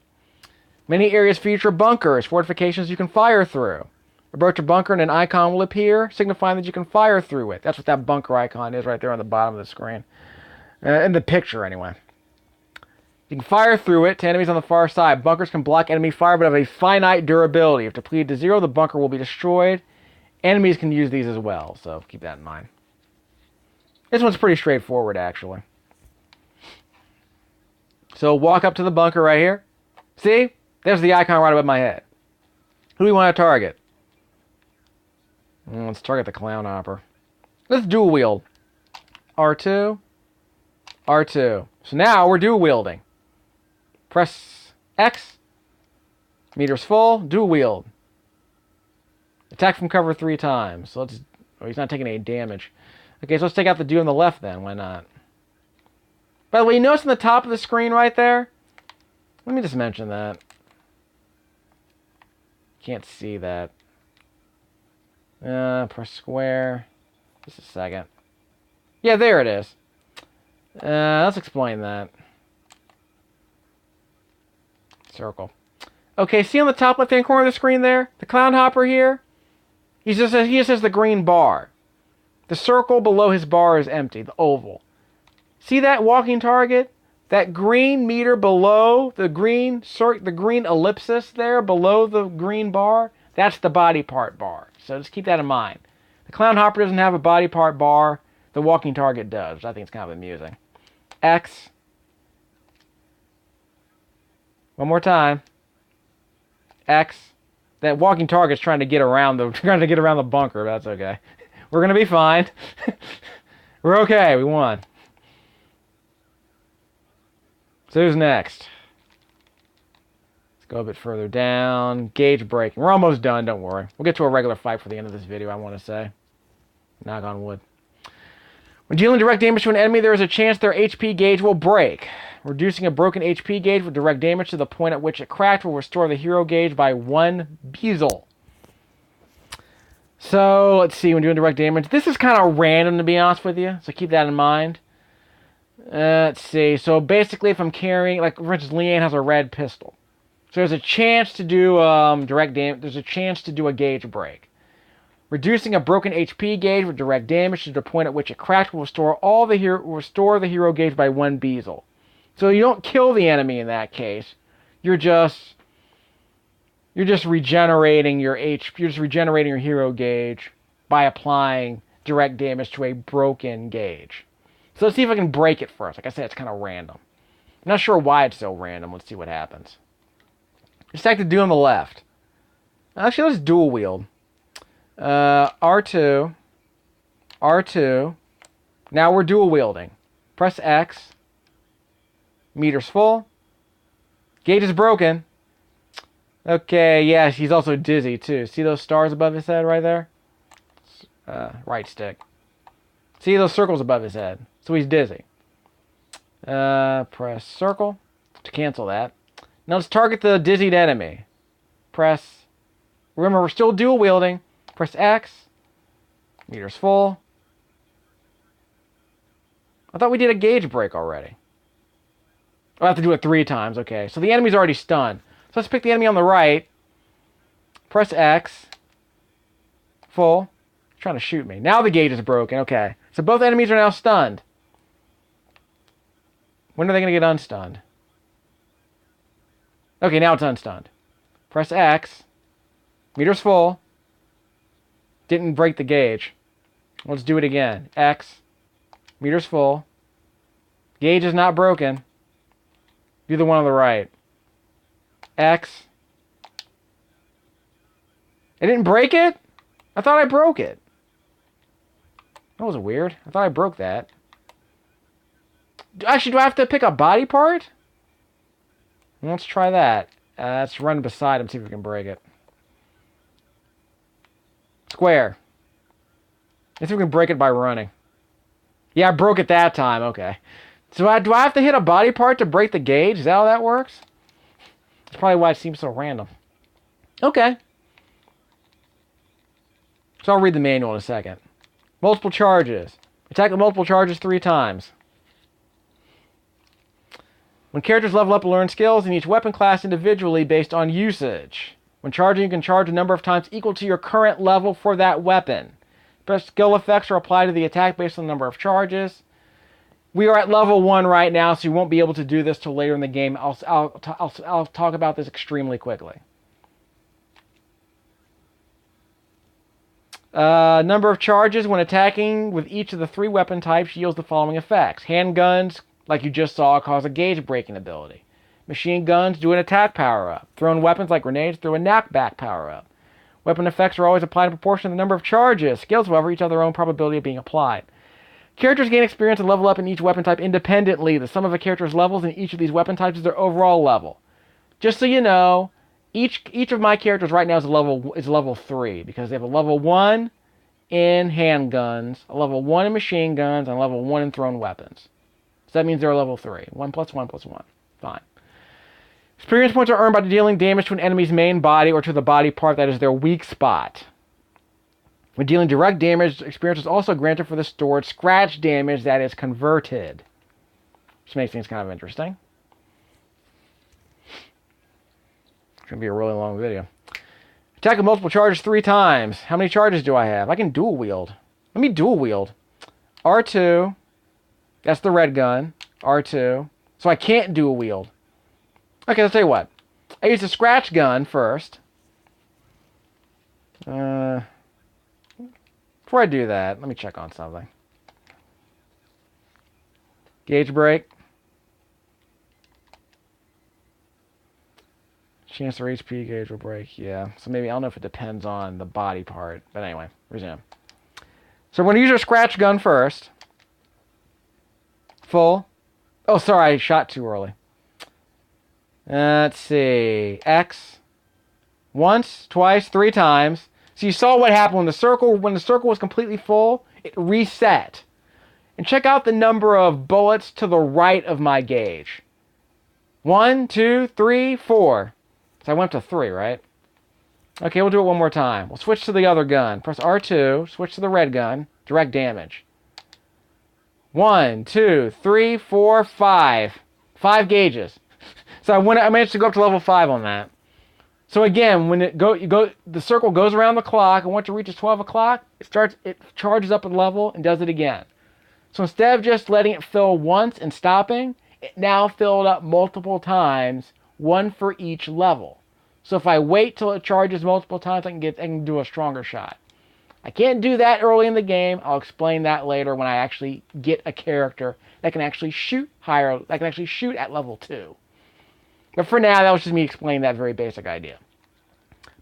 [SPEAKER 1] Many areas feature bunkers, fortifications you can fire through. Approach a bunker and an icon will appear, signifying that you can fire through it. That's what that bunker icon is right there on the bottom of the screen. In the picture, anyway. You can fire through it to enemies on the far side. Bunkers can block enemy fire, but have a finite durability. If depleted to 0, the bunker will be destroyed. Enemies can use these as well, so keep that in mind. This one's pretty straightforward, actually. So walk up to the bunker right here. See? There's the icon right above my head. Who do we want to target? Let's target the clown hopper. Let's dual wield. R2. R2. So now we're dual wielding. Press X. Meter's full. Dual wield. Attack from cover 3 times. So let's... Oh, he's not taking any damage. Okay, so let's take out the dude on the left then. Why not? By the way, you notice on the top of the screen right there? Let me just mention that. Can't see that. Press square. Just a second. Yeah, there it is. Let's explain that. Circle. Okay, see on the top left-hand corner of the screen there? The clown hopper here? He just has the green bar. The circle below his bar is empty, the oval. See that walking target? That green meter below the green ellipsis there below the green bar? That's the body part bar. So just keep that in mind. The clown hopper doesn't have a body part bar. The walking target does. I think it's kind of amusing. X. One more time. X. That walking target's trying to get around the bunker. That's okay. We're gonna be fine. We're okay. We won. So who's next? Let's go a bit further down. Gauge breaking. We're almost done. Don't worry. We'll get to a regular fight for the end of this video. I want to say. Knock on wood. When dealing direct damage to an enemy, there is a chance their HP gauge will break. Reducing a broken HP gauge with direct damage to the point at which it cracked will restore the hero gauge by 1 Bezel. So, let's see, when doing direct damage. This is kind of random, to be honest with you, so keep that in mind. Let's see, so basically if I'm carrying, like, for instance, Leanne has a red pistol. So there's a chance to do direct damage, there's a chance to do a gauge break. Reducing a broken HP gauge with direct damage to the point at which it cracked will restore the hero gauge by 1 Bezel. So you don't kill the enemy in that case. You're just regenerating your hero gauge by applying direct damage to a broken gauge. So let's see if I can break it first. Like I said, it's kind of random. I'm not sure why it's so random. Let's see what happens. Just like to do on the left. Actually, let's dual wield. R2. R2. Now we're dual wielding. Press X. Meter's full. Gauge is broken. Okay, yeah, he's also dizzy too. See those stars above his head right there? Right stick. See those circles above his head? So he's dizzy. Press circle to cancel that. Now let's target the dizzied enemy. Press. Remember, we're still dual wielding. Press X. Meter's full. I thought we did a gauge break already. I have to do it 3 times. Okay, so the enemy's already stunned. So let's pick the enemy on the right. Press X. Full. He's trying to shoot me. Now the gauge is broken. Okay, so both enemies are now stunned. When are they going to get unstunned? Okay, now it's unstunned. Press X. Meter's full. Didn't break the gauge. Let's do it again. X. Meter's full. Gauge is not broken. Do the one on the right. X. I didn't break it? I thought I broke it. That was weird. I thought I broke that. Actually, do I have to pick a body part? Let's try that. Let's run beside him, see if we can break it. Square. Let's see if we can break it by running. Yeah, I broke it that time. Okay. So do I have to hit a body part to break the gauge? Is that how that works? That's probably why it seems so random. Okay. So I'll read the manual in a second. Multiple charges. Attack with multiple charges 3 times. When characters level up and learn skills in each weapon class individually based on usage. When charging, you can charge a number of times equal to your current level for that weapon. Best skill effects are applied to the attack based on the number of charges. We are at level 1 right now, so you won't be able to do this till later in the game. I'll talk about this extremely quickly. Number of charges when attacking with each of the 3 weapon types yields the following effects. Handguns, like you just saw, cause a gauge breaking ability. Machine guns do an attack power-up. Thrown weapons like grenades throw a knockback power-up. Weapon effects are always applied in proportion to the number of charges. Skills, however, each have their own probability of being applied. Characters gain experience and level up in each weapon type independently. The sum of a character's levels in each of these weapon types is their overall level. Just so you know, each of my characters right now is level 3 because they have a level 1 in handguns, a level 1 in machine guns, and a level 1 in thrown weapons. So that means they're level 3. 1 plus 1 plus 1. Fine. Experience points are earned by dealing damage to an enemy's main body or to the body part that is their weak spot. When dealing direct damage, experience is also granted for the stored scratch damage that is converted. Which makes things kind of interesting. It's going to be a really long video. Attack with multiple charges 3 times. How many charges do I have? I can dual wield. Let me dual wield. R2. That's the red gun. R2. So I can't dual wield. Okay, let's tell you what. I use the scratch gun first. Before I do that, let me check on something. Gauge break. Chance their HP gauge will break. Yeah. So maybe, I don't know if it depends on the body part. But anyway, resume. So we're going to use our scratch gun first. Full. Oh, sorry, I shot too early. Let's see. X. Once, twice, 3 times. So you saw what happened when the circle was completely full, it reset. And check out the number of bullets to the right of my gauge. 1, 2, 3, 4. So I went to 3, right? Okay, we'll do it one more time. We'll switch to the other gun. Press R2, switch to the red gun. Direct damage. 1, 2, 3, 4, 5. 5 gauges. So I managed to go up to level 5 on that. So again, when the circle goes around the clock, and once it reaches 12 o'clock, it charges up a level and does it again. So instead of just letting it fill once and stopping, it now filled up multiple times, one for each level. So if I wait till it charges multiple times, I can do a stronger shot. I can't do that early in the game. I'll explain that later when I actually get a character that can actually shoot higher, that can actually shoot at level 2. But for now, that was just me explaining that very basic idea.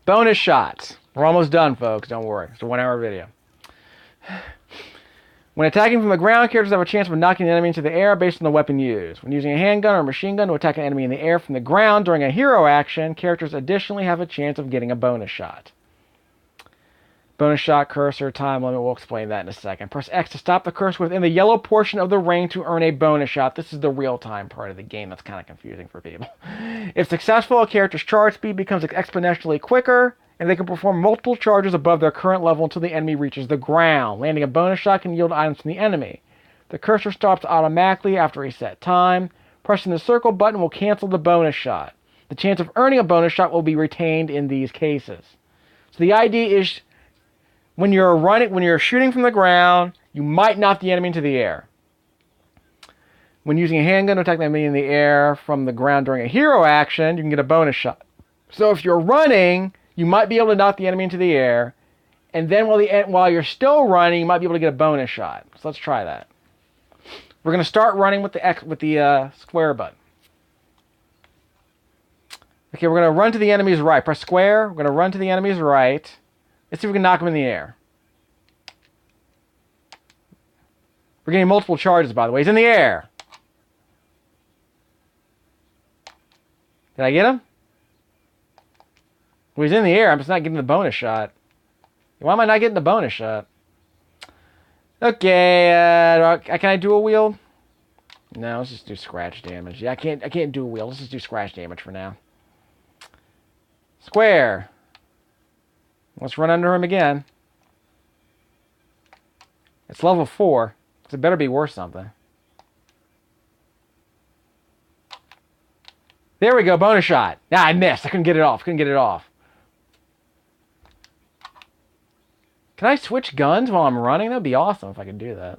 [SPEAKER 1] Bonus shots. We're almost done, folks. Don't worry. It's a 1-hour video. When attacking from the ground, characters have a chance of knocking the enemy into the air based on the weapon used. When using a handgun or a machine gun to attack an enemy in the air from the ground during a hero action, characters additionally have a chance of getting a bonus shot. Bonus shot, cursor, time limit. We'll explain that in a second. Press X to stop the cursor within the yellow portion of the ring to earn a bonus shot. This is the real-time part of the game that's kind of confusing for people. If successful, a character's charge speed becomes exponentially quicker, and they can perform multiple charges above their current level until the enemy reaches the ground. Landing a bonus shot can yield items from the enemy. The cursor stops automatically after a set time. Pressing the circle button will cancel the bonus shot. The chance of earning a bonus shot will be retained in these cases. So the idea is, when you're shooting from the ground, you might knock the enemy into the air. When using a handgun to attack the enemy in the air from the ground during a hero action, you can get a bonus shot. So if you're running, you might be able to knock the enemy into the air, and then while you're still running, you might be able to get a bonus shot. So let's try that. We're going to start running with the square button. Okay, we're going to run to the enemy's right. Press square. We're going to run to the enemy's right. Let's see if we can knock him in the air. We're getting multiple charges, by the way. He's in the air. Did I get him? Well, he's in the air. I'm just not getting the bonus shot. Why am I not getting the bonus shot? Okay, can I dual wield? No, let's just do scratch damage. Yeah, I can't dual wield. Let's just do scratch damage for now. Square. Let's run under him again. It's level 4. So it better be worth something. There we go, bonus shot. I missed. I couldn't get it off. Can I switch guns while I'm running? That'd be awesome if I could do that.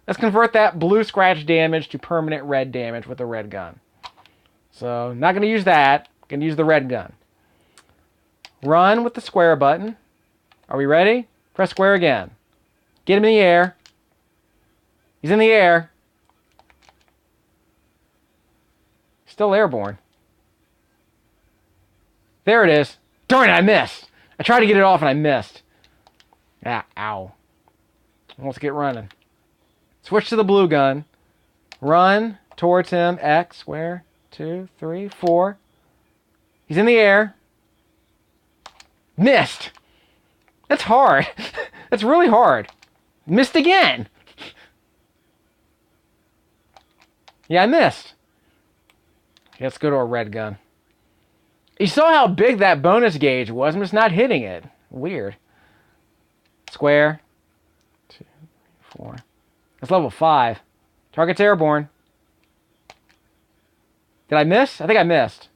[SPEAKER 1] Let's convert that blue scratch damage to permanent red damage with the red gun. So, not going to use that. Going to use the red gun. Run with the square button. Are we ready? Press square again. Get him in the air. He's in the air. Still airborne. There it is. Darn it, I missed. I tried to get it off and I missed. Ow. Let's get running. Switch to the blue gun. Run towards him. X, square, 2, 3, 4. He's in the air. Missed. That's hard. That's really hard. Missed again. Yeah, I missed. Okay, let's go to a red gun. You saw how big that bonus gauge was. I'm just not hitting it. Weird. Square. 2, 3, 4. That's level 5. Target's airborne. Did I miss? I think I missed.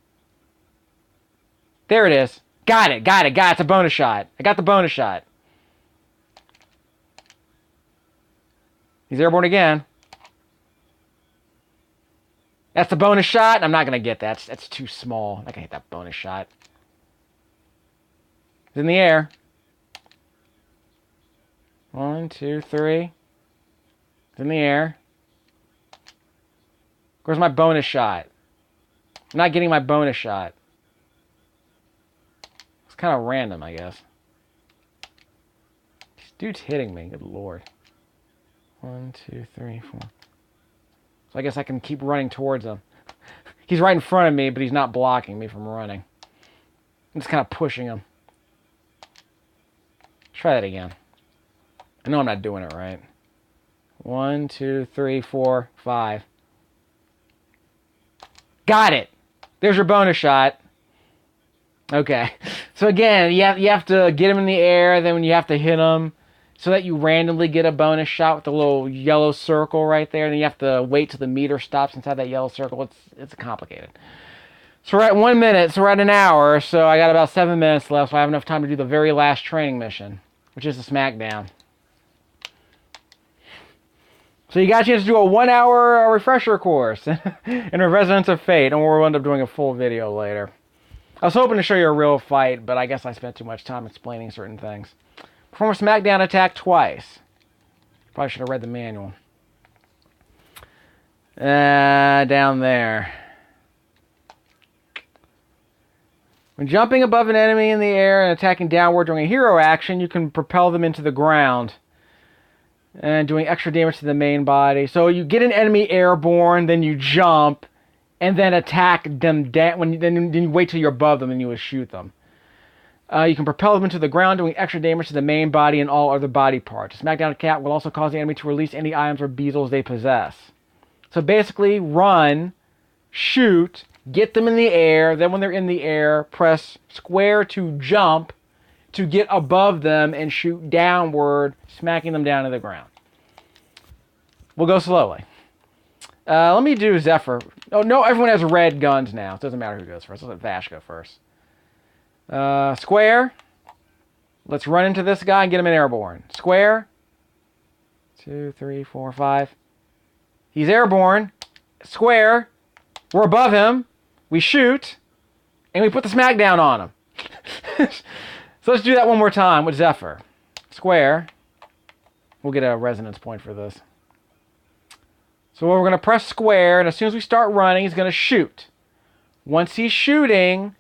[SPEAKER 1] There it is. Got it. It's a bonus shot. I got the bonus shot. He's airborne again. That's the bonus shot. I'm not going to get that. That's too small. I'm not going to hit that bonus shot. He's in the air. 1, 2, 3. He's in the air. Where's my bonus shot? I'm not getting my bonus shot. It's kind of random, I guess. This dude's hitting me. Good lord. 1, 2, 3, 4. So I guess I can keep running towards him. He's right in front of me, but he's not blocking me from running. I'm just kind of pushing him. Try that again. I know I'm not doing it right. 1, 2, 3, 4, 5. Got it! There's your bonus shot. Okay. So again, you have to get him in the air, then when you have to hit him, so that you randomly get a bonus shot with the little yellow circle right there, and then you have to wait till the meter stops inside that yellow circle. It's complicated. So we're at 1 minute, so we're at an hour, so I got about 7 minutes left, so I have enough time to do the very last training mission, which is the Smackdown. So you got a chance to do a 1-hour refresher course in a Resonance of Fate, and we'll end up doing a full video later. I was hoping to show you a real fight, but I guess I spent too much time explaining certain things. Perform a Smackdown attack twice. Probably should have read the manual. Down there. When jumping above an enemy in the air and attacking downward during a hero action, you can propel them into the ground. And doing extra damage to the main body. So you get an enemy airborne, then you jump, and then attack them down. Then you wait till you're above them and you will shoot them. You can propel them into the ground, doing extra damage to the main body and all other body parts. A Smackdown attack will also cause the enemy to release any items or Bezels they possess. So basically, run, shoot, get them in the air, then when they're in the air, press square to jump to get above them and shoot downward, smacking them down to the ground. We'll go slowly. Let me do Zephyr. Oh, no, everyone has red guns now. It doesn't matter who goes first. Let's let Vash go first. Square. Let's run into this guy and get him in airborne. Square. 2, 3, 4, 5. He's airborne. Square. We're above him. We shoot. And we put the Smackdown on him. So let's do that one more time with Zephyr. Square. We'll get a resonance point for this. So we're going to press square, and as soon as we start running, he's going to shoot. Once he's shooting,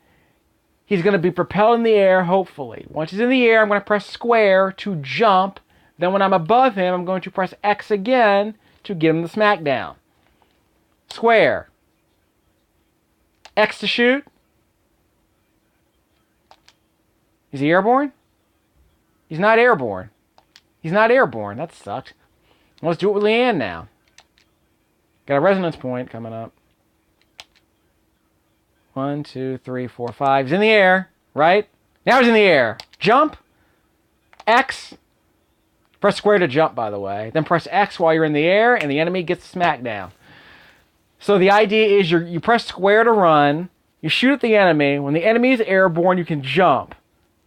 [SPEAKER 1] he's going to be propelled in the air, hopefully. Once he's in the air, I'm going to press square to jump. Then when I'm above him, I'm going to press X again to get him the Smackdown. Square. X to shoot. Is he airborne? He's not airborne. He's not airborne. That sucked. Let's do it with Leanne now. Got a resonance point coming up. 1, 2, 3, 4, 5. He's in the air, right? Now he's in the air. Jump. X. Press square to jump, by the way. Then press X while you're in the air, and the enemy gets the Smackdown. So the idea is you press square to run. You shoot at the enemy. When the enemy is airborne, you can jump.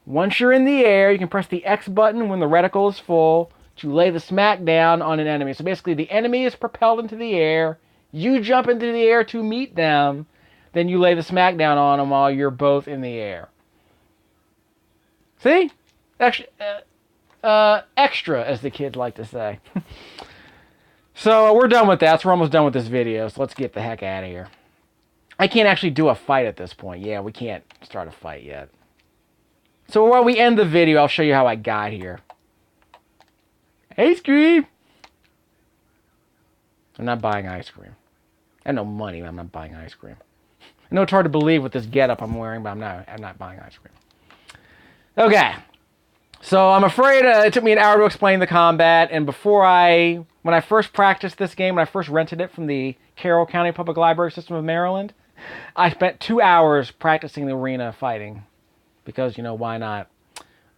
[SPEAKER 1] Once you're in the air, you can press the X button when the reticle is full to lay the Smackdown on an enemy. So basically, the enemy is propelled into the air. You jump into the air to meet them. Then you lay the Smackdown on them while you're both in the air. See? Extra, as the kids like to say. So we're done with that. So we're almost done with this video. So let's get the heck out of here. I can't actually do a fight at this point. Yeah, we can't start a fight yet. So while we end the video, I'll show you how I got here. Ice cream! I'm not buying ice cream. I have no money, but I'm not buying ice cream. I know it's hard to believe with this getup I'm wearing, but I'm not buying ice cream. Okay. So I'm afraid it took me an hour to explain the combat, and when I first practiced this game, when I first rented it from the Carroll County Public Library System of Maryland, I spent 2 hours practicing the arena fighting. Because, why not?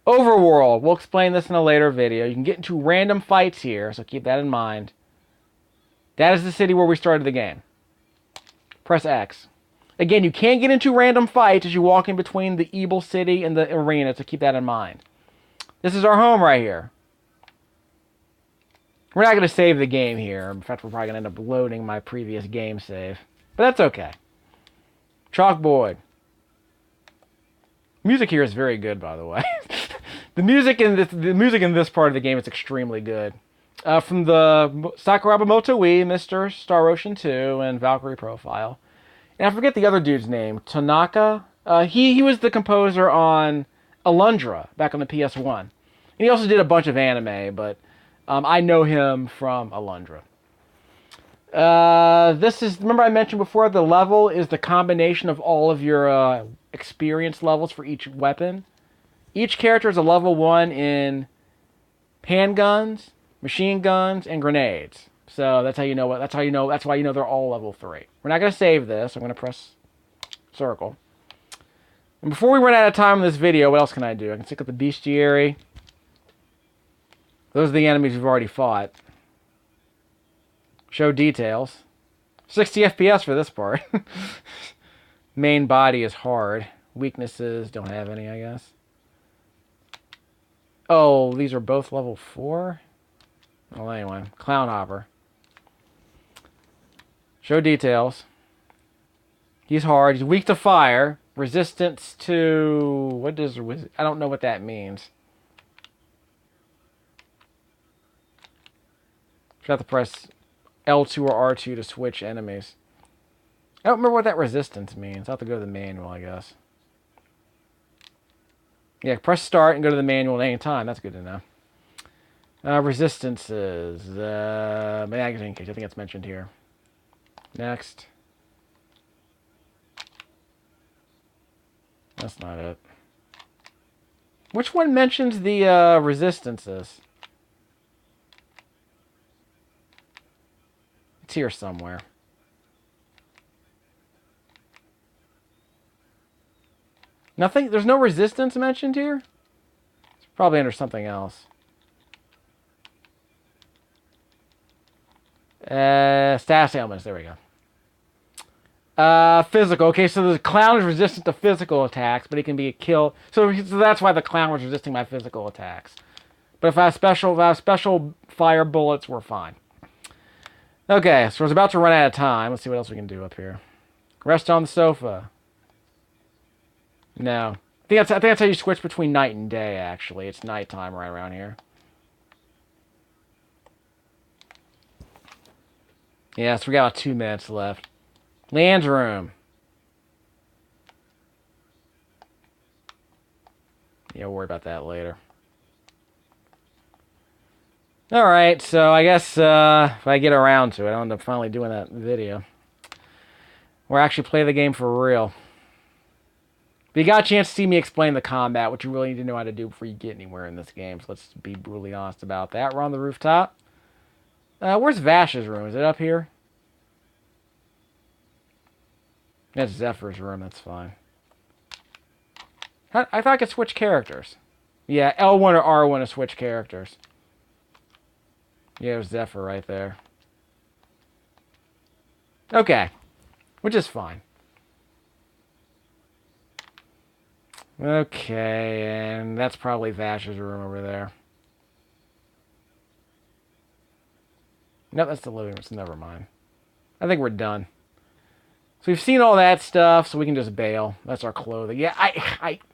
[SPEAKER 1] Overworld. We'll explain this in a later video. You can get into random fights here, so keep that in mind. That is the city where we started the game. Press X. Again, you can't get into random fights as you walk in between the evil city and the arena, so keep that in mind. This is our home right here. We're not going to save the game here. In fact, we're probably going to end up loading my previous game save. But that's okay. Chalkboard. Music here is very good, by the way. The music in this part of the game is extremely good. From the Sakuraba Moto Wii, Mr. Star Ocean 2, and Valkyrie Profile. And I forget the other dude's name. Tanaka? He was the composer on Alundra back on the PS1. And he also did a bunch of anime, but I know him from Alundra. This is, remember I mentioned before, the level is the combination of all of your experience levels for each weapon. Each character is a level 1 in handguns, machine guns, and grenades. So that's how you know what. That's why you know they're all level 3. We're not gonna save this. I'm gonna press circle. And before we run out of time in this video, what else can I do? I can stick up the bestiary. Those are the enemies we've already fought. Show details. 60 FPS for this part. Main body is hard. Weaknesses, don't have any, I guess. Oh, these are both level 4? Well, anyway. Clown Hopper. Show details. He's hard. He's weak to fire. Resistance to... What does... I don't know what that means. You have to press L2 or R2 to switch enemies. I don't remember what that resistance means. I'll have to go to the manual, I guess. Yeah, press start and go to the manual at any time. That's good to know. Resistances. Magazine case. I think it's mentioned here. Next. That's not it. Which one mentions the resistances? It's here somewhere. Nothing? There's no resistance mentioned here? It's probably under something else. Status ailments. There we go. Physical. Okay, so the clown is resistant to physical attacks, but he can be a kill. So that's why the clown was resisting my physical attacks. But if I have special fire bullets, we're fine. Okay, so we're about to run out of time. Let's see what else we can do up here. Rest on the sofa. No. I think that's how you switch between night and day, actually. It's nighttime right around here. Yeah, so we got about 2 minutes left. Land's room. Yeah, we'll worry about that later. Alright, so I guess if I get around to it, I'll end up finally doing that video. Or actually play the game for real. But you got a chance to see me explain the combat, which you really need to know how to do before you get anywhere in this game. So let's be brutally honest about that. We're on the rooftop. Where's Vash's room? Is it up here? That's Zephyr's room. That's fine. I thought I could switch characters. Yeah, L1 or R1 to switch characters. Yeah, there's Zephyr right there. Okay. Which is fine. Okay, and that's probably Vash's room over there. No, that's the living room, so never mind. I think we're done. So we've seen all that stuff, so we can just bail. That's our clothing. Yeah,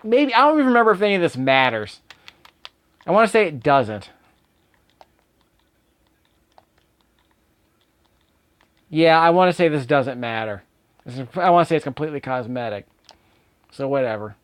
[SPEAKER 1] maybe, I don't even remember if any of this matters. I want to say it doesn't. Yeah, I want to say this doesn't matter. I want to say it's completely cosmetic. So whatever.